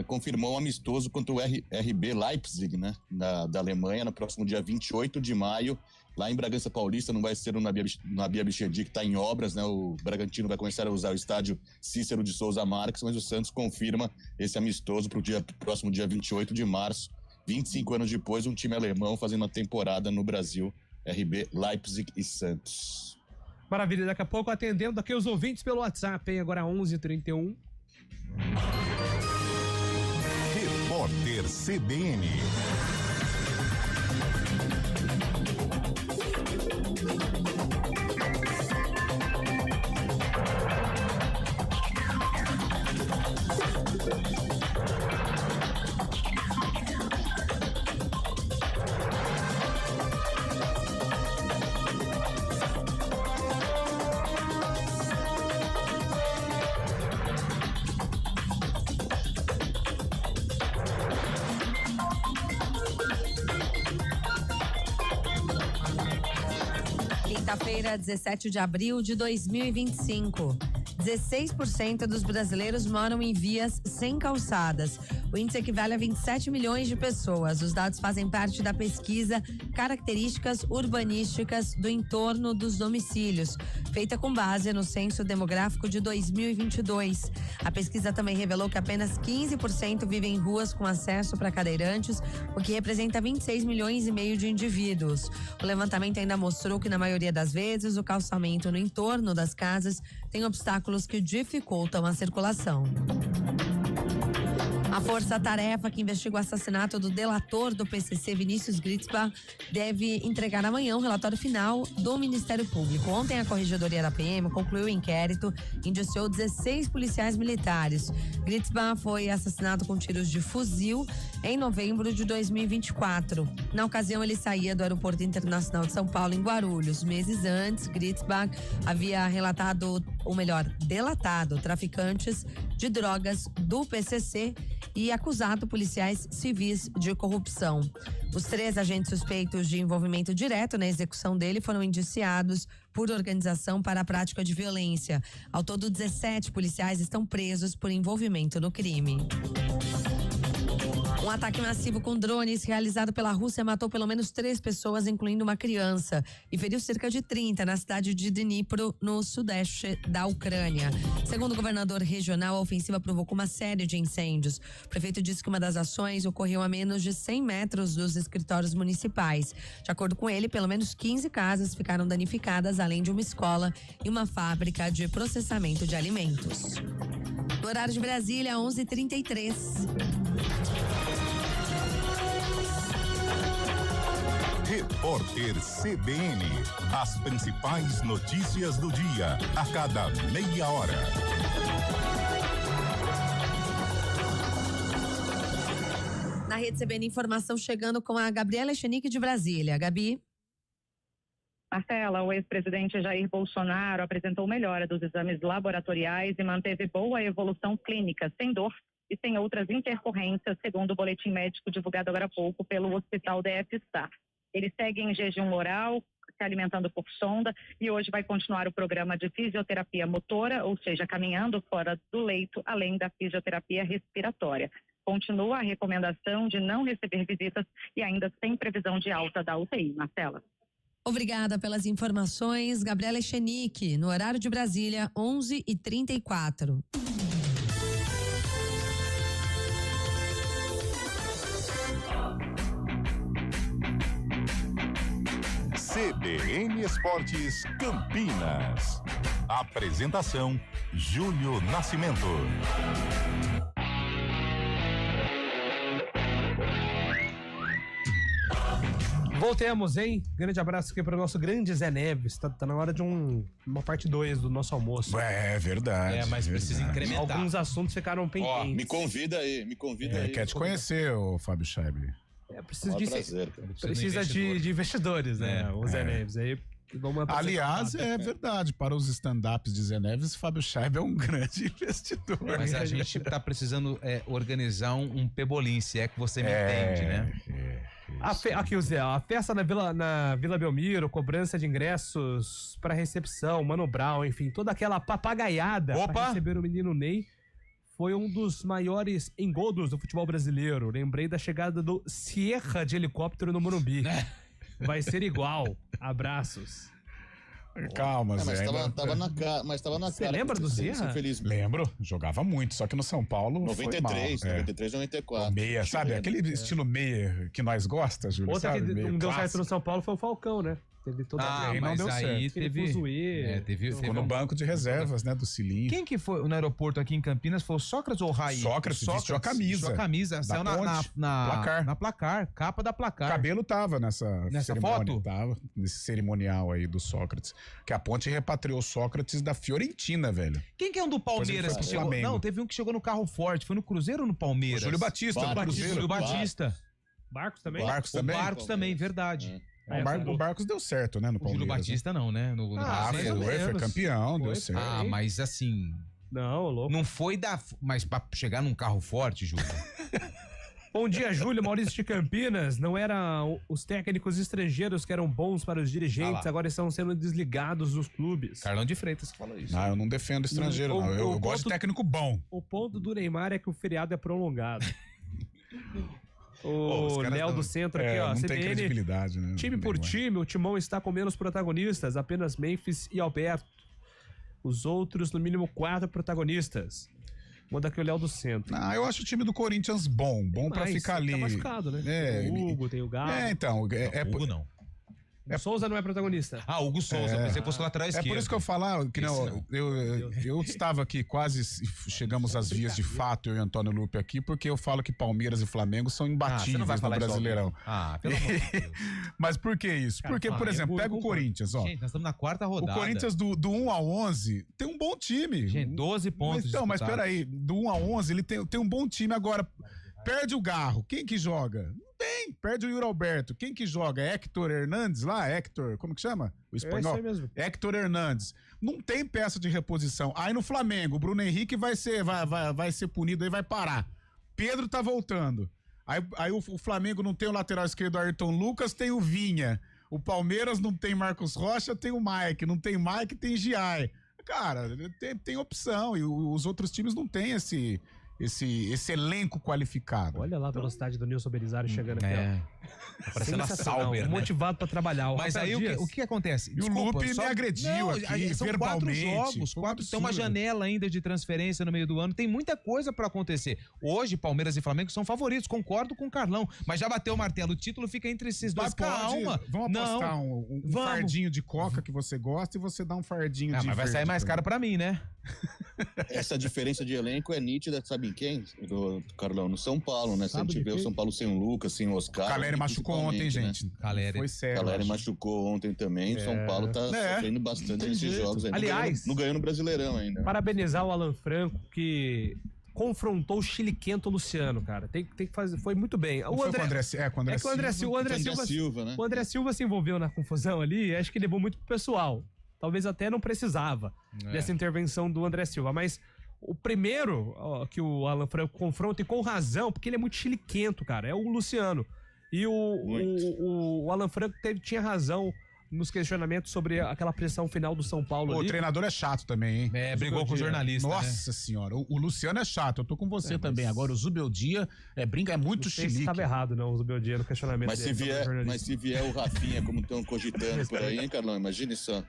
confirmou um amistoso contra o RB Leipzig, né, da Alemanha, no próximo dia 28 de maio. Lá em Bragança Paulista não vai ser no Nabi Abichedi, que está em obras, né? O Bragantino vai começar a usar o estádio Cícero de Souza Marques, mas o Santos confirma esse amistoso para o próximo dia 28 de março. 25 anos depois, um time alemão fazendo uma temporada no Brasil. RB, Leipzig e Santos. Maravilha, daqui a pouco atendendo aqui os ouvintes pelo WhatsApp, hein? Agora 11h31. Repórter CBN. Quinta-feira, 17 de abril de 2025. 16% dos brasileiros moram em vias sem calçadas. O índice equivale a 27 milhões de pessoas. Os dados fazem parte da pesquisa Características Urbanísticas do Entorno dos Domicílios, feita com base no Censo Demográfico de 2022. A pesquisa também revelou que apenas 15% vivem em ruas com acesso para cadeirantes, o que representa 26 milhões e meio de indivíduos. O levantamento ainda mostrou que, na maioria das vezes, o calçamento no entorno das casas tem obstáculos que dificultam a circulação. A força-tarefa que investiga o assassinato do delator do PCC, Vinícius Gritzbach, deve entregar amanhã o relatório final do Ministério Público. Ontem, a Corregedoria da PM concluiu o inquérito e indiciou 16 policiais militares. Gritzbach foi assassinado com tiros de fuzil em novembro de 2024. Na ocasião, ele saía do Aeroporto Internacional de São Paulo, em Guarulhos. Meses antes, Gritzbach havia delatado traficantes de drogas do PCC e acusado policiais civis de corrupção. Os 3 agentes suspeitos de envolvimento direto na execução dele foram indiciados por organização para a prática de violência. Ao todo, 17 policiais estão presos por envolvimento no crime. Um ataque massivo com drones realizado pela Rússia matou pelo menos 3 pessoas, incluindo uma criança, e feriu cerca de 30 na cidade de Dnipro, no sudeste da Ucrânia. Segundo o governador regional, a ofensiva provocou uma série de incêndios. O prefeito disse que uma das ações ocorreu a menos de 100 metros dos escritórios municipais. De acordo com ele, pelo menos 15 casas ficaram danificadas, além de uma escola e uma fábrica de processamento de alimentos. No horário de Brasília, 11h33. Repórter CBN. As principais notícias do dia, a cada meia hora. Na Rede CBN Informação, chegando com a Gabriela Echenique de Brasília. Gabi. Marcela, o ex-presidente Jair Bolsonaro apresentou melhora dos exames laboratoriais e manteve boa evolução clínica, sem dor e sem outras intercorrências, segundo o boletim médico divulgado agora há pouco pelo Hospital DF-STAR. Ele segue em jejum oral, se alimentando por sonda, e hoje vai continuar o programa de fisioterapia motora, ou seja, caminhando fora do leito, além da fisioterapia respiratória. Continua a recomendação de não receber visitas e ainda sem previsão de alta da UTI. Marcela. Obrigada pelas informações, Gabriela Echenique, no horário de Brasília, 11h34. CBN Esportes Campinas. Apresentação: Júlio Nascimento. Voltemos, hein? Grande abraço aqui para o nosso grande Zé Neves. Tá na hora de uma parte 2 do nosso almoço. É verdade. Mas precisa incrementar. Alguns assuntos ficaram pendentes. Me convida aí, aí. Quer te conhecer, ô Fábio Scheibe. Precisa de investidores, né? O Zé Neves. Aí, aliás, é verdade. Para os stand-ups de Zé Neves, Fábio Scheibe é um grande investidor. Mas a gente tá precisando organizar um pebolim, se é que você me entende, né? Aqui, o Zé, a festa na Vila Belmiro, cobrança de ingressos para recepção, Mano Brown, enfim, toda aquela papagaiada para receber o menino Ney, foi um dos maiores engodos do futebol brasileiro. Lembrei da chegada do Sierra de helicóptero no Morumbi. Vai ser igual. Abraços. Calma, Zé. Mas tava na Você cara. lembra do Zerra? Lembro, jogava muito, só que no São Paulo 93, foi mal. 93, 94. Meia, sabe? Aquele estilo meia que nós gosta, Júlio. Outra sabe? que Meia não deu clássico. certo no São Paulo foi o Falcão, né? Teve toda mas não deu aí certo. teve... Ficou no banco de reservas, né, do Cilinho. Quem que foi no aeroporto aqui em Campinas? Foi o Sócrates ou o Raí? Sócrates vestiu a camisa. Vestiu a camisa, saiu na placar, capa da placar. Cabelo tava nessa cerimônia, foto? Tava, nesse cerimonial aí do Sócrates. Que a Ponte repatriou Sócrates da Fiorentina, velho. Quem que é um do Palmeiras que chegou? Flamengo. Não, teve um que chegou no carro forte. Foi no Cruzeiro ou no Palmeiras? O Júlio Batista, no Cruzeiro. Júlio Batista. Barcos também? Barcos também? Barcos também, verdade. O Barcos deu certo, né, no O Palmeiras. Júlio Batista não, né? Foi campeão, deu certo. Ah, mas assim... Não, louco. Não foi mas pra chegar num carro forte, Júlio. Bom dia, Júlio. Maurício de Campinas. Não eram os técnicos estrangeiros que eram bons para os dirigentes, agora estão sendo desligados dos clubes. Carlão de Freitas que falou isso. Não, eu não defendo estrangeiro, não. Eu gosto de técnico bom. O ponto do Neymar é que o feriado é prolongado. O Léo do Centro aqui, ó. Não CBN, tem credibilidade, né? Time por time, o Timão está com menos protagonistas, apenas Memphis e Alberto. Os outros, no mínimo, 4 protagonistas. Manda aqui o Léo do Centro. Eu acho o time do Corinthians bom pra ficar ali. Tá machucado, né? Tem o Hugo, tem o Galo. Então. Hugo não. O Souza não é protagonista. Hugo Souza, pensei que fosse lateral esquerdo. É por isso que eu falar que eu estava aqui, quase chegamos às vias de fato, eu e Antônio Lupe aqui, porque eu falo que Palmeiras e Flamengo são imbatíveis no Brasileirão. Pelo amor de Deus. Mas por que isso? Porque, por exemplo, pega o Corinthians, ó. Gente, nós estamos na 4ª rodada. O Corinthians do 1 a 11 tem um bom time. Gente, 12 pontos. Mas peraí, do 1 a 11 ele tem um bom time agora. Perde o Garro, quem que joga? Não tem, perde o Yuri Alberto, quem que joga? Hector Hernandes lá? Como que chama? O espanhol? É isso aí mesmo. Hector Hernandes. Não tem peça de reposição. Aí no Flamengo, o Bruno Henrique vai ser punido, aí vai parar. Pedro tá voltando. Aí o Flamengo não tem o lateral esquerdo Ayrton Lucas, tem o Vinha. O Palmeiras não tem Marcos Rocha, tem o Mike. Não tem Mike, tem Giai. Cara, tem opção. E os outros times não têm esse elenco qualificado. Olha lá a velocidade do Nilson Belisário chegando aqui, ó. Tá parecendo a Sauber, né? Motivado pra trabalhar. Mas aí o que acontece? E o Lupe me agrediu aqui, são verbalmente. 4 jogos, tem uma janela ainda de transferência no meio do ano, tem muita coisa pra acontecer. Hoje, Palmeiras e Flamengo são favoritos, concordo com o Carlão, mas já bateu o martelo, o título fica entre esses dois. Calma. Vamos apostar um fardinho de coca que você gosta e você dá um fardinho de mas vai sair mais caro pra mim, né? Essa diferença de elenco é nítida, sabe em quem? Do Carlão, no São Paulo, né? Se a gente vê o São Paulo sem o Lucas, sem o Oscar. Caleri machucou ontem, gente. Né? Foi sério. Caleri machucou ontem também. O São Paulo tá sofrendo bastante nesses jogos. Aliás, não ganhou no Brasileirão ainda. Parabenizar o Alan Franco, que confrontou o chiliquento Luciano, cara. Tem que fazer. Foi muito bem. O André Silva, né? O André Silva se envolveu na confusão ali, acho que levou muito pro pessoal. Talvez até não precisava dessa intervenção do André Silva, mas o primeiro que o Alan Franco confronta, e com razão, porque ele é muito chiliquento, cara, é o Luciano. E o Alan Franco tinha razão nos questionamentos sobre aquela pressão final do São Paulo. O treinador é chato também, hein? Brigou com o jornalista. Nossa senhora, o Luciano é chato, eu tô com você também. Agora, o Zubeldia é muito chilique. Estava errado, não, o Zubeldia no questionamento mas se vier o Rafinha, como estão cogitando por aí, hein, Carlão? Imagine só.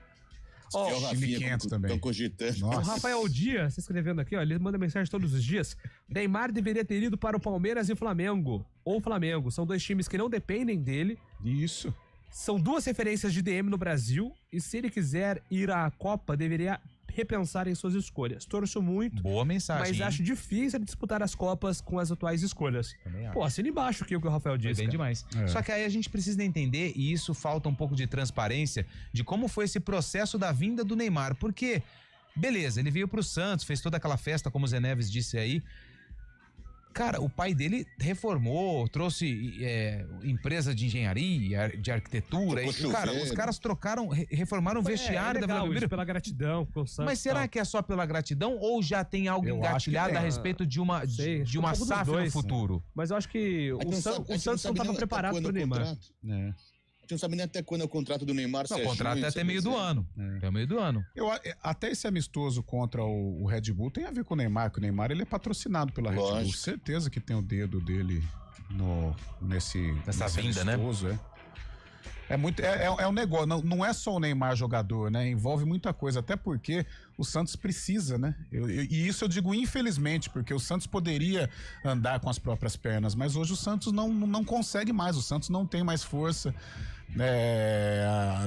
O Rafinha também. Estão cogitando. O Rafael Dias, se escrevendo aqui, ó, ele manda mensagem todos os dias. Neymar deveria ter ido para o Palmeiras e Flamengo. Ou Flamengo. São dois times que não dependem dele. Isso. São 2 referências de DM no Brasil. E se ele quiser ir à Copa, deveria repensar em suas escolhas. Torço muito. Boa mensagem. Mas acho difícil disputar as Copas com as atuais escolhas. Pô, assina embaixo aqui o que o Rafael disse. Bem demais. Só que aí a gente precisa entender, e isso falta um pouco de transparência, de como foi esse processo da vinda do Neymar. Porque, beleza, ele veio pro Santos, fez toda aquela festa, como o Zé Neves disse aí. Cara, o pai dele reformou, trouxe empresa de engenharia, de arquitetura. E, cara, os caras trocaram, reformaram o vestiário da Vila Belmiro. Pela gratidão com o Santos. Mas será que é só pela gratidão ou já tem algo engatilhado a respeito de uma SAF no futuro? Mas eu acho que o Santos não estava preparado pro Neymar. A gente não sabe nem até quando é o contrato do Neymar. O contrato é até meio do ano. Até o meio do ano. Até esse amistoso contra o Red Bull tem a ver com o Neymar, que o Neymar ele é patrocinado pela Red Bull. Certeza que tem o dedo dele nessa vinda, né? É um negócio, não é só o Neymar jogador, né? Envolve muita coisa, até porque o Santos precisa, né? E isso eu digo infelizmente, porque o Santos poderia andar com as próprias pernas, mas hoje o Santos não consegue mais, o Santos não tem mais força.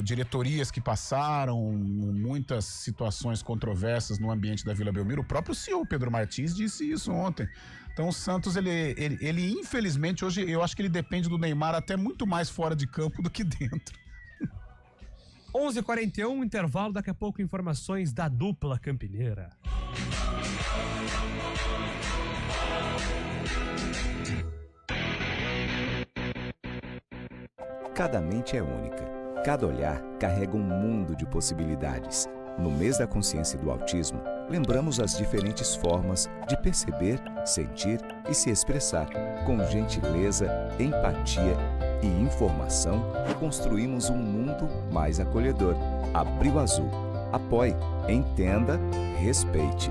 Diretorias que passaram, muitas situações controversas no ambiente da Vila Belmiro. O próprio CEO Pedro Martins disse isso ontem. Então o Santos, ele infelizmente hoje, eu acho que ele depende do Neymar até muito mais fora de campo do que dentro. 11h41, intervalo, daqui a pouco informações da dupla campineira. Cada mente é única. Cada olhar carrega um mundo de possibilidades. No mês da consciência do autismo, lembramos as diferentes formas de perceber, sentir e se expressar. Com gentileza, empatia e informação, construímos um mundo mais acolhedor. Abril Azul. Apoie, entenda, respeite.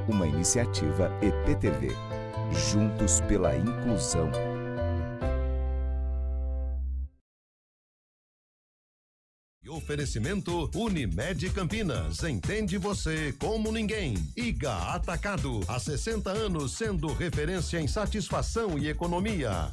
Uma iniciativa EPTV. Juntos pela inclusão. Oferecimento Unimed Campinas. Entende você como ninguém. Iga Atacado. Há 60 anos sendo referência em satisfação e economia.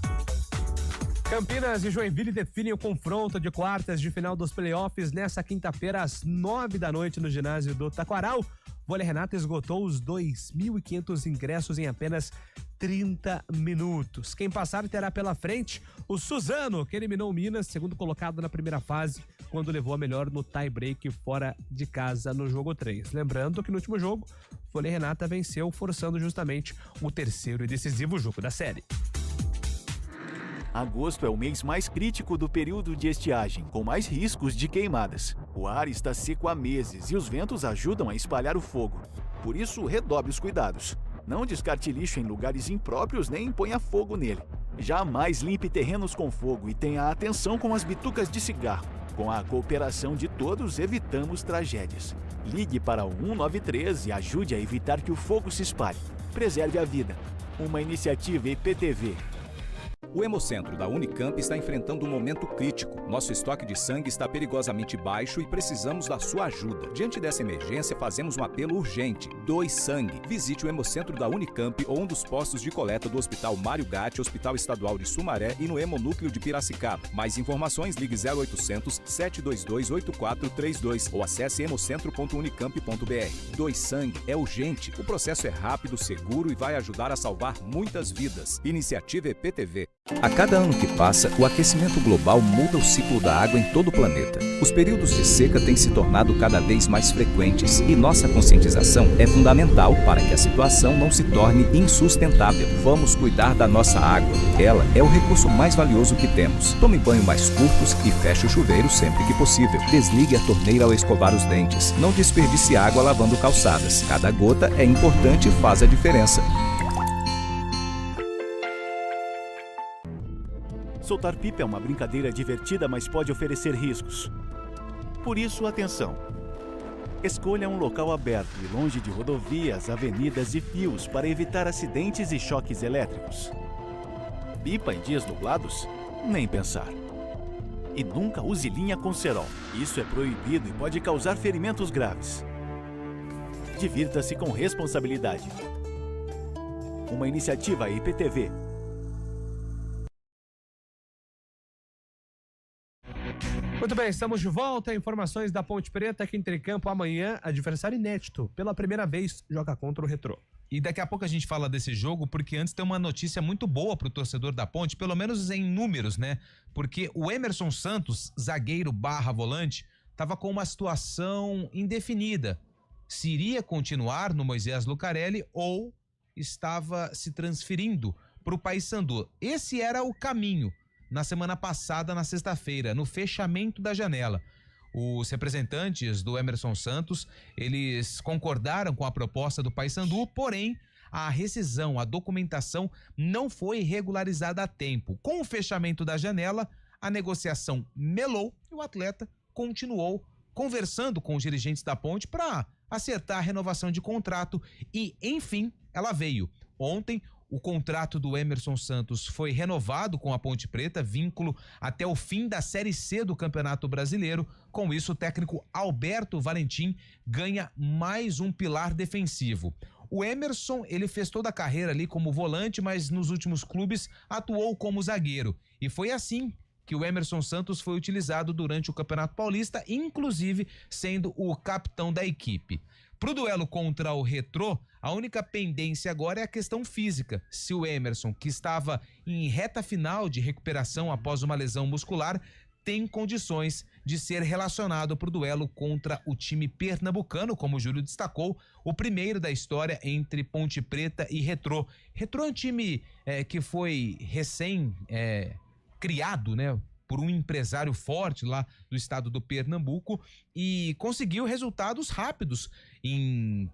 Campinas e Joinville definem o confronto de quartas de final dos playoffs nessa quinta-feira às 9h no ginásio do Taquaral. Vôlei Renata esgotou os 2.500 ingressos em apenas 30 minutos. Quem passar terá pela frente o Suzano, que eliminou o Minas, segundo colocado na primeira fase, quando levou a melhor no tie-break fora de casa no jogo 3. Lembrando que no último jogo, o Vôlei Renata venceu, forçando justamente o terceiro e decisivo jogo da série. Agosto é o mês mais crítico do período de estiagem, com mais riscos de queimadas. O ar está seco há meses e os ventos ajudam a espalhar o fogo. Por isso, redobre os cuidados. Não descarte lixo em lugares impróprios nem ponha fogo nele. Jamais limpe terrenos com fogo e tenha atenção com as bitucas de cigarro. Com a cooperação de todos, evitamos tragédias. Ligue para o 193 e ajude a evitar que o fogo se espalhe. Preserve a vida. Uma iniciativa EPTV. O Hemocentro da Unicamp está enfrentando um momento crítico. Nosso estoque de sangue está perigosamente baixo e precisamos da sua ajuda. Diante dessa emergência, fazemos um apelo urgente. Doe sangue. Visite o Hemocentro da Unicamp ou um dos postos de coleta do Hospital Mário Gatti, Hospital Estadual de Sumaré e no Hemonúcleo de Piracicaba. Mais informações, ligue 0800 722 8432 ou acesse hemocentro.unicamp.br. Doe sangue é urgente. O processo é rápido, seguro e vai ajudar a salvar muitas vidas. Iniciativa EPTV. A cada ano que passa, o aquecimento global muda o ciclo da água em todo o planeta. Os períodos de seca têm se tornado cada vez mais frequentes e nossa conscientização é fundamental para que a situação não se torne insustentável. Vamos cuidar da nossa água. Ela é o recurso mais valioso que temos. Tome banho mais curtos e feche o chuveiro sempre que possível. Desligue a torneira ao escovar os dentes. Não desperdice água lavando calçadas. Cada gota é importante e faz a diferença. Soltar pipa é uma brincadeira divertida, mas pode oferecer riscos. Por isso, atenção! Escolha um local aberto e longe de rodovias, avenidas e fios para evitar acidentes e choques elétricos. Pipa em dias nublados? Nem pensar. E nunca use linha com cerol. Isso é proibido e pode causar ferimentos graves. Divirta-se com responsabilidade. Uma iniciativa IPTV. Muito bem, estamos de volta. Informações da Ponte Preta que entra em campo amanhã. Adversário inédito. Pela primeira vez, joga contra o Retrô. E daqui a pouco a gente fala desse jogo, porque antes tem uma notícia muito boa pro torcedor da Ponte, pelo menos em números, né? Porque o Emerson Santos, zagueiro / volante, estava com uma situação indefinida. Se iria continuar no Moisés Lucarelli ou estava se transferindo pro Paysandu. Esse era o caminho. Na semana passada, na sexta-feira, no fechamento da janela. Os representantes do Emerson Santos, eles concordaram com a proposta do Paysandu, porém, a rescisão, a documentação não foi regularizada a tempo. Com o fechamento da janela, a negociação melou e o atleta continuou conversando com os dirigentes da Ponte para acertar a renovação de contrato e, enfim, ela veio. Ontem, o contrato do Emerson Santos foi renovado com a Ponte Preta, vínculo até o fim da Série C do Campeonato Brasileiro. Com isso, o técnico Alberto Valentim ganha mais um pilar defensivo. O Emerson, ele fez toda a carreira ali como volante, mas nos últimos clubes atuou como zagueiro. E foi assim que o Emerson Santos foi utilizado durante o Campeonato Paulista, inclusive sendo o capitão da equipe. Pro duelo contra o Retrô, a única pendência agora é a questão física. Se o Emerson, que estava em reta final de recuperação após uma lesão muscular, tem condições de ser relacionado para o duelo contra o time pernambucano, como o Júlio destacou, o primeiro da história entre Ponte Preta e Retrô. Retrô é um time que foi criado, né, por um empresário forte lá do estado do Pernambuco e conseguiu resultados rápidos em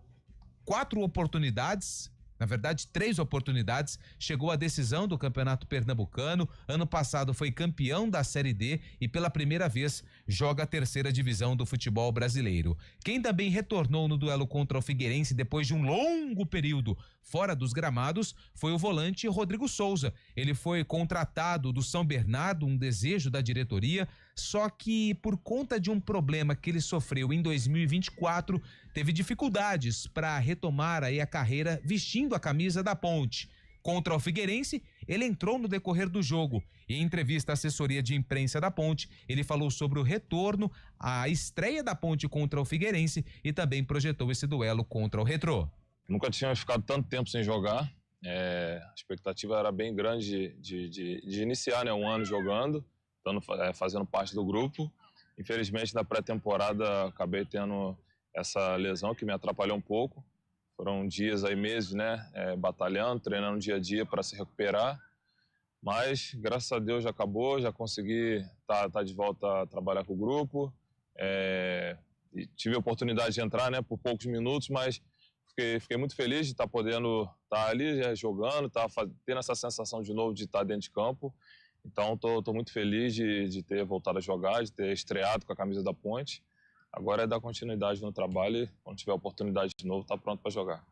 4 oportunidades. Na verdade, 3 oportunidades, chegou à decisão do Campeonato Pernambucano. Ano passado foi campeão da Série D e pela primeira vez joga a 3ª divisão do futebol brasileiro. Quem também retornou no duelo contra o Figueirense depois de um longo período fora dos gramados foi o volante Rodrigo Souza. Ele foi contratado do São Bernardo, um desejo da diretoria, só que por conta de um problema que ele sofreu em 2024, teve dificuldades para retomar aí a carreira vestindo a camisa da Ponte. Contra o Figueirense, ele entrou no decorrer do jogo e em entrevista à assessoria de imprensa da Ponte, ele falou sobre o retorno, a estreia da Ponte contra o Figueirense e também projetou esse duelo contra o Retrô. Nunca tinha ficado tanto tempo sem jogar, a expectativa era bem grande de iniciar, né, um ano jogando, fazendo parte do grupo. Infelizmente, na pré-temporada, acabei tendo essa lesão que me atrapalhou um pouco. Foram dias aí, meses, né, batalhando, treinando dia a dia para se recuperar. Mas, graças a Deus, já acabou, já consegui tá de volta a trabalhar com o grupo. E tive a oportunidade de entrar, né, por poucos minutos, mas fiquei muito feliz de estar podendo estar ali jogando, tendo essa sensação de novo de estar dentro de campo. Então, estou muito feliz de ter voltado a jogar, de ter estreado com a camisa da Ponte. Agora é dar continuidade no trabalho e, quando tiver oportunidade de novo, tá pronto para jogar.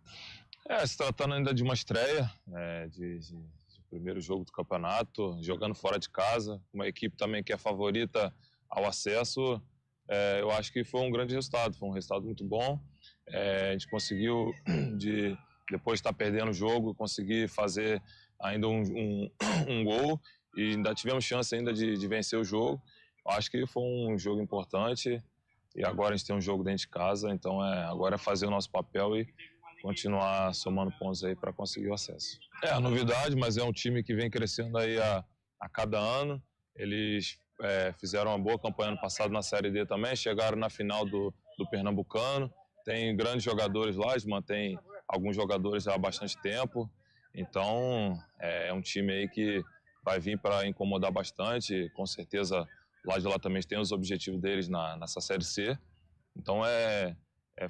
Se tratando ainda de uma estreia, de primeiro jogo do campeonato, jogando fora de casa, uma equipe também que é favorita ao acesso, eu acho que foi um grande resultado, foi um resultado muito bom. A gente conseguiu, depois de estar perdendo o jogo, conseguir fazer ainda um gol e ainda tivemos chance ainda de vencer o jogo. Eu acho que foi um jogo importante. E agora a gente tem um jogo dentro de casa, então agora é fazer o nosso papel e continuar somando pontos aí para conseguir o acesso. É a novidade, mas é um time que vem crescendo aí a cada ano. Eles fizeram uma boa campanha ano passado na Série D também, chegaram na final do Pernambucano. Tem grandes jogadores lá, eles mantêm alguns jogadores há bastante tempo. Então é um time aí que vai vir para incomodar bastante, com certeza. Lá de lá também tem os objetivos deles nessa Série C. Então é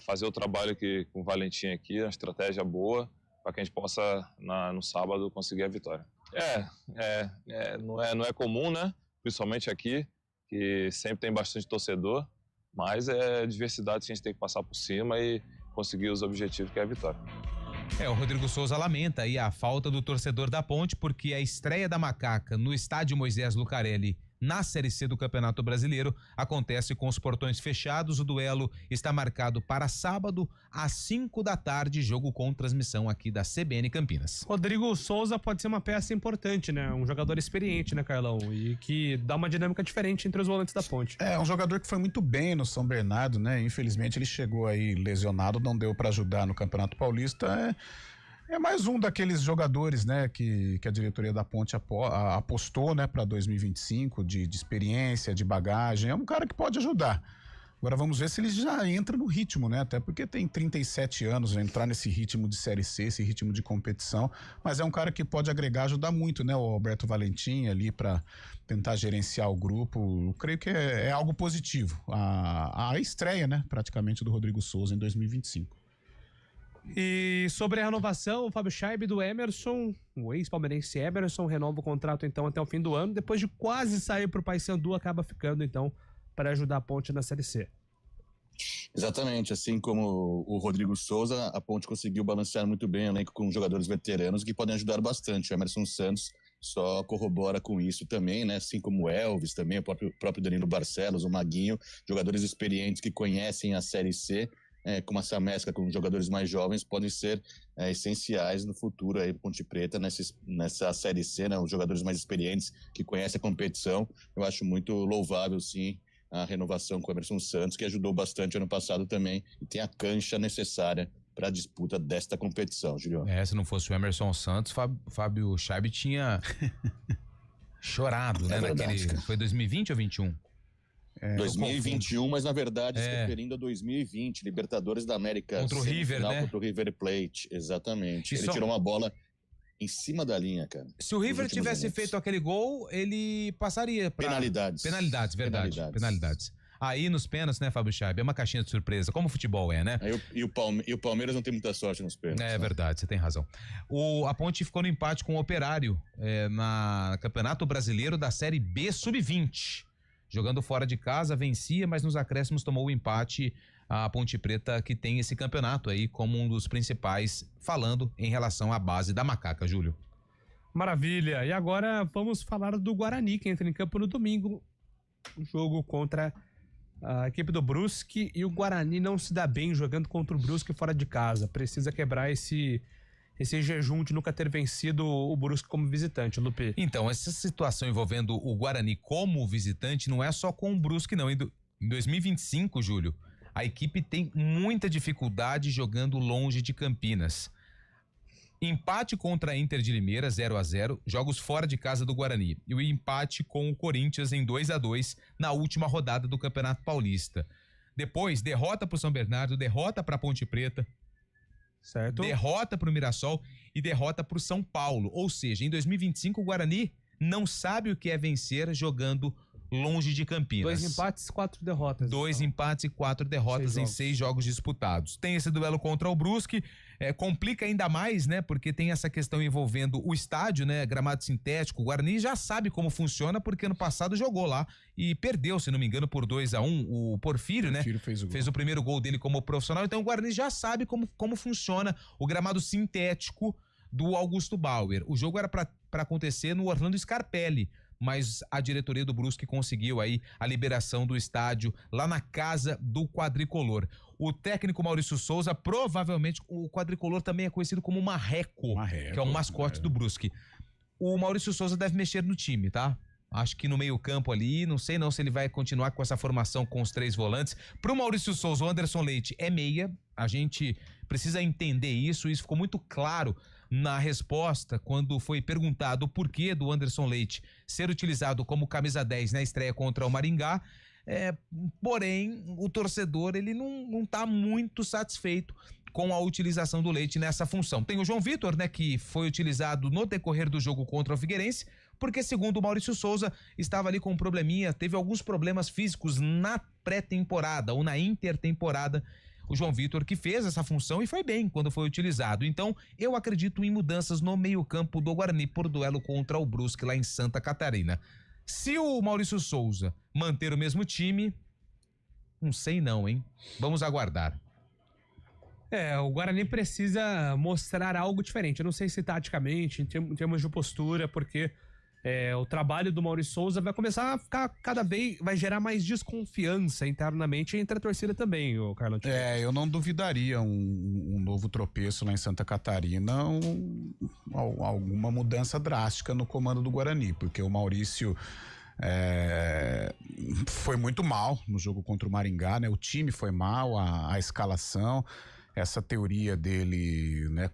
fazer o trabalho com o Valentim aqui, uma estratégia boa, para que a gente possa, no sábado, conseguir a vitória. Não é comum, né? Principalmente aqui, que sempre tem bastante torcedor, mas é diversidade que a gente tem que passar por cima e conseguir os objetivos, que é a vitória. O Rodrigo Souza lamenta aí a falta do torcedor da Ponte, porque a estreia da Macaca no estádio Moisés Lucarelli na Série C do Campeonato Brasileiro acontece com os portões fechados. O duelo está marcado para sábado às 5 da tarde, jogo com transmissão aqui da CBN Campinas. Rodrigo Souza pode ser uma peça importante, né? Um jogador experiente, né, Carlão? E que dá uma dinâmica diferente entre os volantes da Ponte. Um jogador que foi muito bem no São Bernardo, né? Infelizmente ele chegou aí lesionado, não deu para ajudar no Campeonato Paulista. É mais um daqueles jogadores, né, que a diretoria da Ponte apostou, né, para 2025, de experiência, de bagagem. É um cara que pode ajudar. Agora vamos ver se ele já entra no ritmo, né? Até porque tem 37 anos, vai entrar nesse ritmo de Série C, esse ritmo de competição. Mas é um cara que pode agregar, ajudar muito, né? O Alberto Valentim ali para tentar gerenciar o grupo. Eu creio que é algo positivo. A estreia, né, praticamente do Rodrigo Souza em 2025. E sobre a renovação, o Fábio Scheibe do Emerson, o ex-palmeirense Emerson, renova o contrato então até o fim do ano. Depois de quase sair para o Paysandu, acaba ficando então para ajudar a Ponte na Série C. Exatamente, assim como o Rodrigo Souza, a Ponte conseguiu balancear muito bem o elenco com jogadores veteranos que podem ajudar bastante. O Emerson Santos só corrobora com isso também, né? Assim como o Elvis também, o próprio Danilo Barcelos, o Maguinho, jogadores experientes que conhecem a Série C, com essa mescla com jogadores mais jovens, podem ser essenciais no futuro aí Ponte Preta nessa Série C, né? Os jogadores mais experientes que conhecem a competição. Eu acho muito louvável, sim, a renovação com o Emerson Santos, que ajudou bastante ano passado também e tem a cancha necessária para a disputa desta competição, Julião. Se não fosse o Emerson Santos, Fábio Chaib tinha chorado, né? Verdade, foi 2020 ou 21? 2021, mas na verdade se referindo a 2020, Libertadores da América. Contra o River, né? Contra o River Plate, exatamente. Ele tirou uma bola em cima da linha, cara. Se o River tivesse feito aquele gol, ele passaria para Penalidades, verdade. Penalidades. Aí nos pênaltis, né, Fábio Chaib? É uma caixinha de surpresa, como o futebol né? E o Palmeiras não tem muita sorte nos pênaltis. É verdade, você tem razão. A Ponte ficou no empate com o Operário na Campeonato Brasileiro da Série B Sub-20. Jogando fora de casa, vencia, mas nos acréscimos tomou o empate. A Ponte Preta, que tem esse campeonato aí como um dos principais, falando em relação à base da Macaca, Júlio. Maravilha. E agora vamos falar do Guarani, que entra em campo no domingo. O jogo contra a equipe do Brusque, e o Guarani não se dá bem jogando contra o Brusque fora de casa. Precisa quebrar esse jejum de nunca ter vencido o Brusque como visitante, Lupe. Então, essa situação envolvendo o Guarani como visitante não é só com o Brusque, não. Em 2025, Júlio, a equipe tem muita dificuldade jogando longe de Campinas. Empate contra a Inter de Limeira, 0-0, jogos fora de casa do Guarani. E o empate com o Corinthians em 2-2 na última rodada do Campeonato Paulista. Depois, derrota para o São Bernardo, derrota para a Ponte Preta, certo? Derrota para o Mirassol e derrota para o São Paulo. Ou seja, em 2025 o Guarani não sabe o que é vencer jogando longe de Campinas. 2 empates, 4 derrotas. 2 empates e 4 derrotas em 6 jogos disputados. Tem esse duelo contra o Brusque, complica ainda mais, né? Porque tem essa questão envolvendo o estádio, né? Gramado sintético. O Guarani já sabe como funciona, porque ano passado jogou lá e perdeu, se não me engano, por 2-1. O Porfírio, né? Fez o primeiro gol dele como profissional. Então o Guarani já sabe como funciona o gramado sintético do Augusto Bauer. O jogo era para acontecer no Orlando Scarpelli, mas a diretoria do Brusque conseguiu aí a liberação do estádio lá na casa do Quadricolor. O técnico Maurício Souza, provavelmente, o Quadricolor também é conhecido como Marreco, que é o mascote do Brusque. O Maurício Souza deve mexer no time, tá? Acho que no meio-campo ali, não sei se ele vai continuar com essa formação com os 3 volantes. Pro Maurício Souza, o Anderson Leite é meia. A gente precisa entender isso ficou muito claro na resposta quando foi perguntado o porquê do Anderson Leite ser utilizado como camisa 10 na estreia contra o Maringá. Porém, o torcedor ele não tá muito satisfeito com a utilização do Leite nessa função. Tem o João Vitor, né, que foi utilizado no decorrer do jogo contra o Figueirense, porque segundo o Maurício Souza, estava ali com um probleminha, teve alguns problemas físicos na pré-temporada ou na intertemporada. O João Vitor que fez essa função e foi bem quando foi utilizado. Então, eu acredito em mudanças no meio-campo do Guarani por duelo contra o Brusque lá em Santa Catarina. Se o Maurício Souza manter o mesmo time, não sei não, hein? Vamos aguardar. O Guarani precisa mostrar algo diferente. Eu não sei se taticamente, em termos de postura, porque o trabalho do Maurício Souza vai começar a ficar vai gerar mais desconfiança internamente entre a torcida também, o Carlão. Eu não duvidaria um novo tropeço lá em Santa Catarina, alguma mudança drástica no comando do Guarani, porque o Maurício foi muito mal no jogo contra o Maringá, né? O time foi mal, a escalação. Essa teoria dele, né,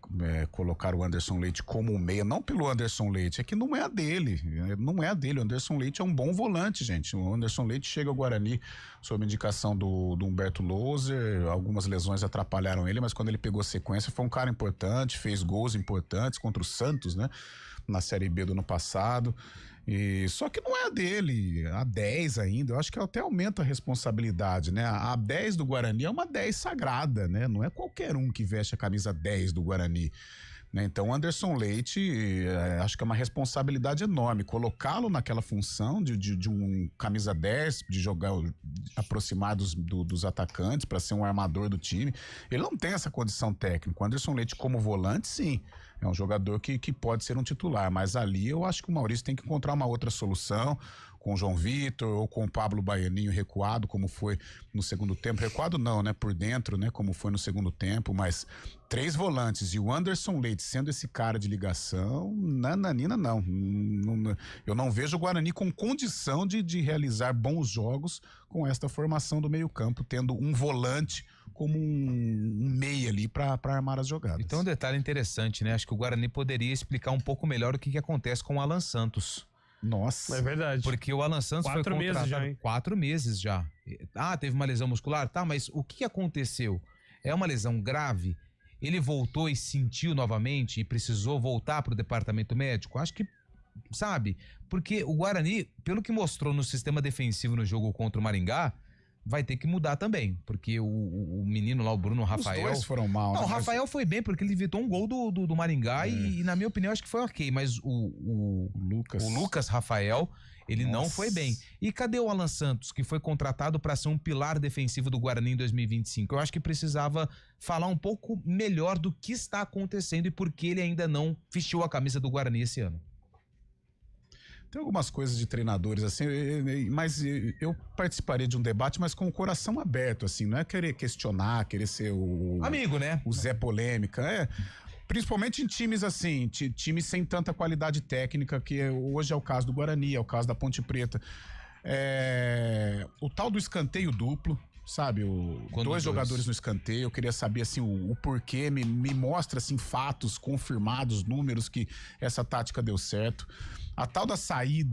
colocar o Anderson Leite como meia, não pelo Anderson Leite, é que não é a dele, o Anderson Leite é um bom volante, gente. O Anderson Leite chega ao Guarani sob indicação do Humberto Louser, algumas lesões atrapalharam ele, mas quando ele pegou sequência foi um cara importante, fez gols importantes contra o Santos, né, na Série B do ano passado. Só que não é a dele, a 10 ainda, eu acho que até aumenta a responsabilidade, né? A 10 do Guarani é uma 10 sagrada, né? Não é qualquer um que veste a camisa 10 do Guarani, né? Então, o Anderson Leite, acho que é uma responsabilidade enorme. Colocá-lo naquela função de um camisa 10, de jogar, aproximar dos atacantes para ser um armador do time. Ele não tem essa condição técnica. O Anderson Leite, como volante, sim. É um jogador que pode ser um titular. Mas ali eu acho que o Maurício tem que encontrar uma outra solução, com o João Vitor ou com o Pablo Baianinho recuado, como foi no segundo tempo. Recuado não, né? Por dentro, né? Como foi no segundo tempo, mas 3 volantes e o Anderson Leite sendo esse cara de ligação, nananina não. Eu não vejo o Guarani com condição de realizar bons jogos com esta formação do meio-campo, tendo um volante como um meia ali para armar as jogadas. Então um detalhe interessante, né? Acho que o Guarani poderia explicar um pouco melhor o que acontece com o Alan Santos. Nossa. É verdade. Porque o Alan Santos foi contratado 4 meses já. Ah, teve uma lesão muscular? Tá, mas o que aconteceu? É uma lesão grave? Ele voltou e sentiu novamente e precisou voltar pro departamento médico? Acho que, sabe? Porque o Guarani, pelo que mostrou no sistema defensivo no jogo contra o Maringá, vai ter que mudar também, porque o menino lá, o Bruno Rafael... Os dois foram mal. Não, o Rafael foi bem, porque ele evitou um gol do Maringá e, na minha opinião, acho que foi ok, mas o Lucas Rafael, ele não foi bem. E cadê o Alan Santos, que foi contratado para ser um pilar defensivo do Guarani em 2025? Eu acho que precisava falar um pouco melhor do que está acontecendo e por que ele ainda não vestiu a camisa do Guarani esse ano. Tem algumas coisas de treinadores, assim, mas eu participaria de um debate, mas com o coração aberto, assim, não é querer questionar, querer ser o... amigo, né? O Zé Polêmica, principalmente em times assim, times sem tanta qualidade técnica, que hoje é o caso do Guarani, é o caso da Ponte Preta. O tal do escanteio duplo, sabe? Dois jogadores no escanteio, eu queria saber assim o porquê, me mostra assim fatos confirmados, números que essa tática deu certo. A tal da sair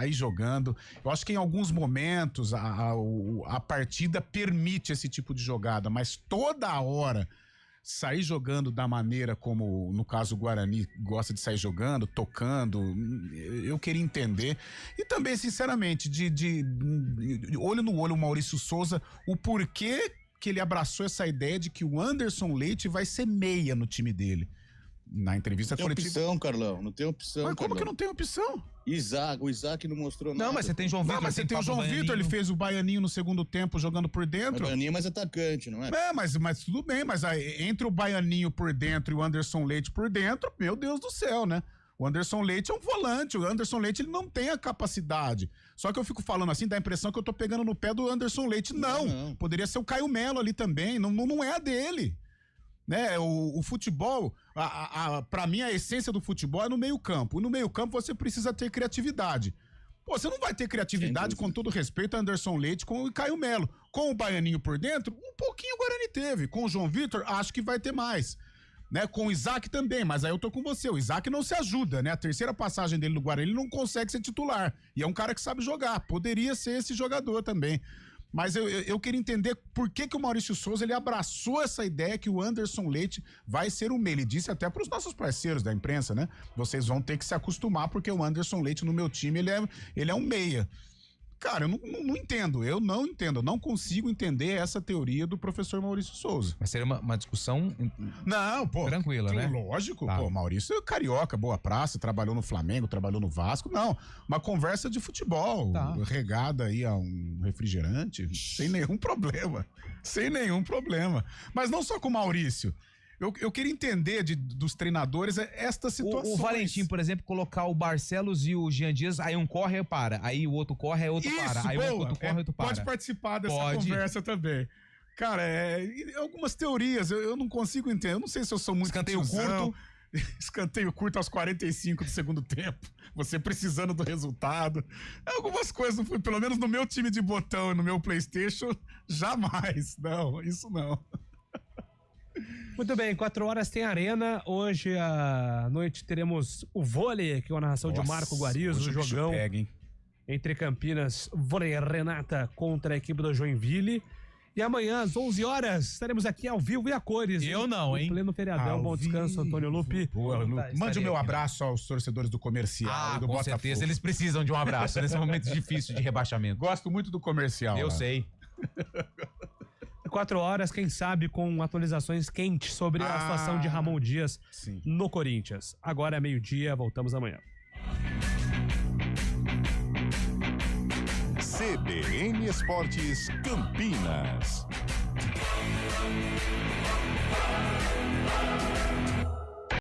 jogando, eu acho que em alguns momentos a partida permite esse tipo de jogada, mas toda hora sair jogando da maneira como, no caso, o Guarani gosta de sair jogando, tocando, eu queria entender. E também, sinceramente, de olho no olho, o Maurício Souza, o porquê que ele abraçou essa ideia de que o Anderson Leite vai ser meia no time dele. Na entrevista coletiva. Não tem opção, Carlão, não tem opção. Mas como que não tem opção? O Isaac não mostrou nada. Não, mas você tem João Vitor. Mas você tem o João Vitor, ele fez o Baianinho no segundo tempo jogando por dentro. O Baianinho é mais atacante, não é? Mas tudo bem, mas aí, entre o Baianinho por dentro e o Anderson Leite por dentro, meu Deus do céu, né? O Anderson Leite é um volante, o Anderson Leite ele não tem a capacidade. Só que eu fico falando assim, dá a impressão que eu tô pegando no pé do Anderson Leite. Não. Poderia ser o Caio Melo ali também, não é a dele. Né? O futebol, pra mim a essência do futebol é no meio campo. E no meio campo você precisa ter criatividade. Pô, você não vai ter criatividade, com todo respeito a Anderson Leite, com o Caio Melo. Com o Baianinho por dentro, um pouquinho o Guarani teve. Com o João Vitor, acho que vai ter mais. Né? Com o Isaac também, mas aí eu tô com você. O Isaac não se ajuda, né? A terceira passagem dele no Guarani, ele não consegue ser titular. E é um cara que sabe jogar. Poderia ser esse jogador também. Mas eu queria entender por que o Maurício Souza ele abraçou essa ideia que o Anderson Leite vai ser um meia. Ele disse até para os nossos parceiros da imprensa, né? Vocês vão ter que se acostumar porque o Anderson Leite no meu time ele é um meia. Cara, eu não entendo, eu não consigo entender essa teoria do professor Maurício Souza. Mas seria uma discussão tranquila, né? Lógico, tá. Maurício é carioca, boa praça, trabalhou no Flamengo, trabalhou no Vasco, uma conversa de futebol, regada aí a um refrigerante, sem nenhum problema, mas não só com o Maurício. Eu queria entender dos treinadores estas situações. O Valentim, por exemplo, colocar o Barcelos e o Jean Dias, aí um corre, aí para. Aí o outro corre, aí o outro para. Aí o outro corre, outro para. Pode participar dessa conversa também. Cara, algumas teorias eu não consigo entender. Eu não sei se eu sou muito escanteio curto aos 45 do segundo tempo. Você precisando do resultado. Algumas coisas, pelo menos no meu time de botão e no meu PlayStation, jamais. Não, isso não. Muito bem, 4 horas tem Arena. Hoje à noite teremos o vôlei, que é a narração de Marco Guarizo, o jogão entre Campinas, vôlei Renata contra a equipe do Joinville. E amanhã, às 11 horas, estaremos aqui ao vivo e a cores. Eu não, hein? Em pleno feriadão, bom descanso, Antônio Lupi. Mande o meu abraço aos torcedores do Comercial e do com Botafogo. certeza, eles precisam de um abraço nesse momento difícil de rebaixamento. Gosto muito do Comercial. Eu sei. 4 horas, quem sabe com atualizações quentes sobre a situação de Ramon Dias no Corinthians. Agora é meio-dia, voltamos amanhã. CBN Esportes Campinas.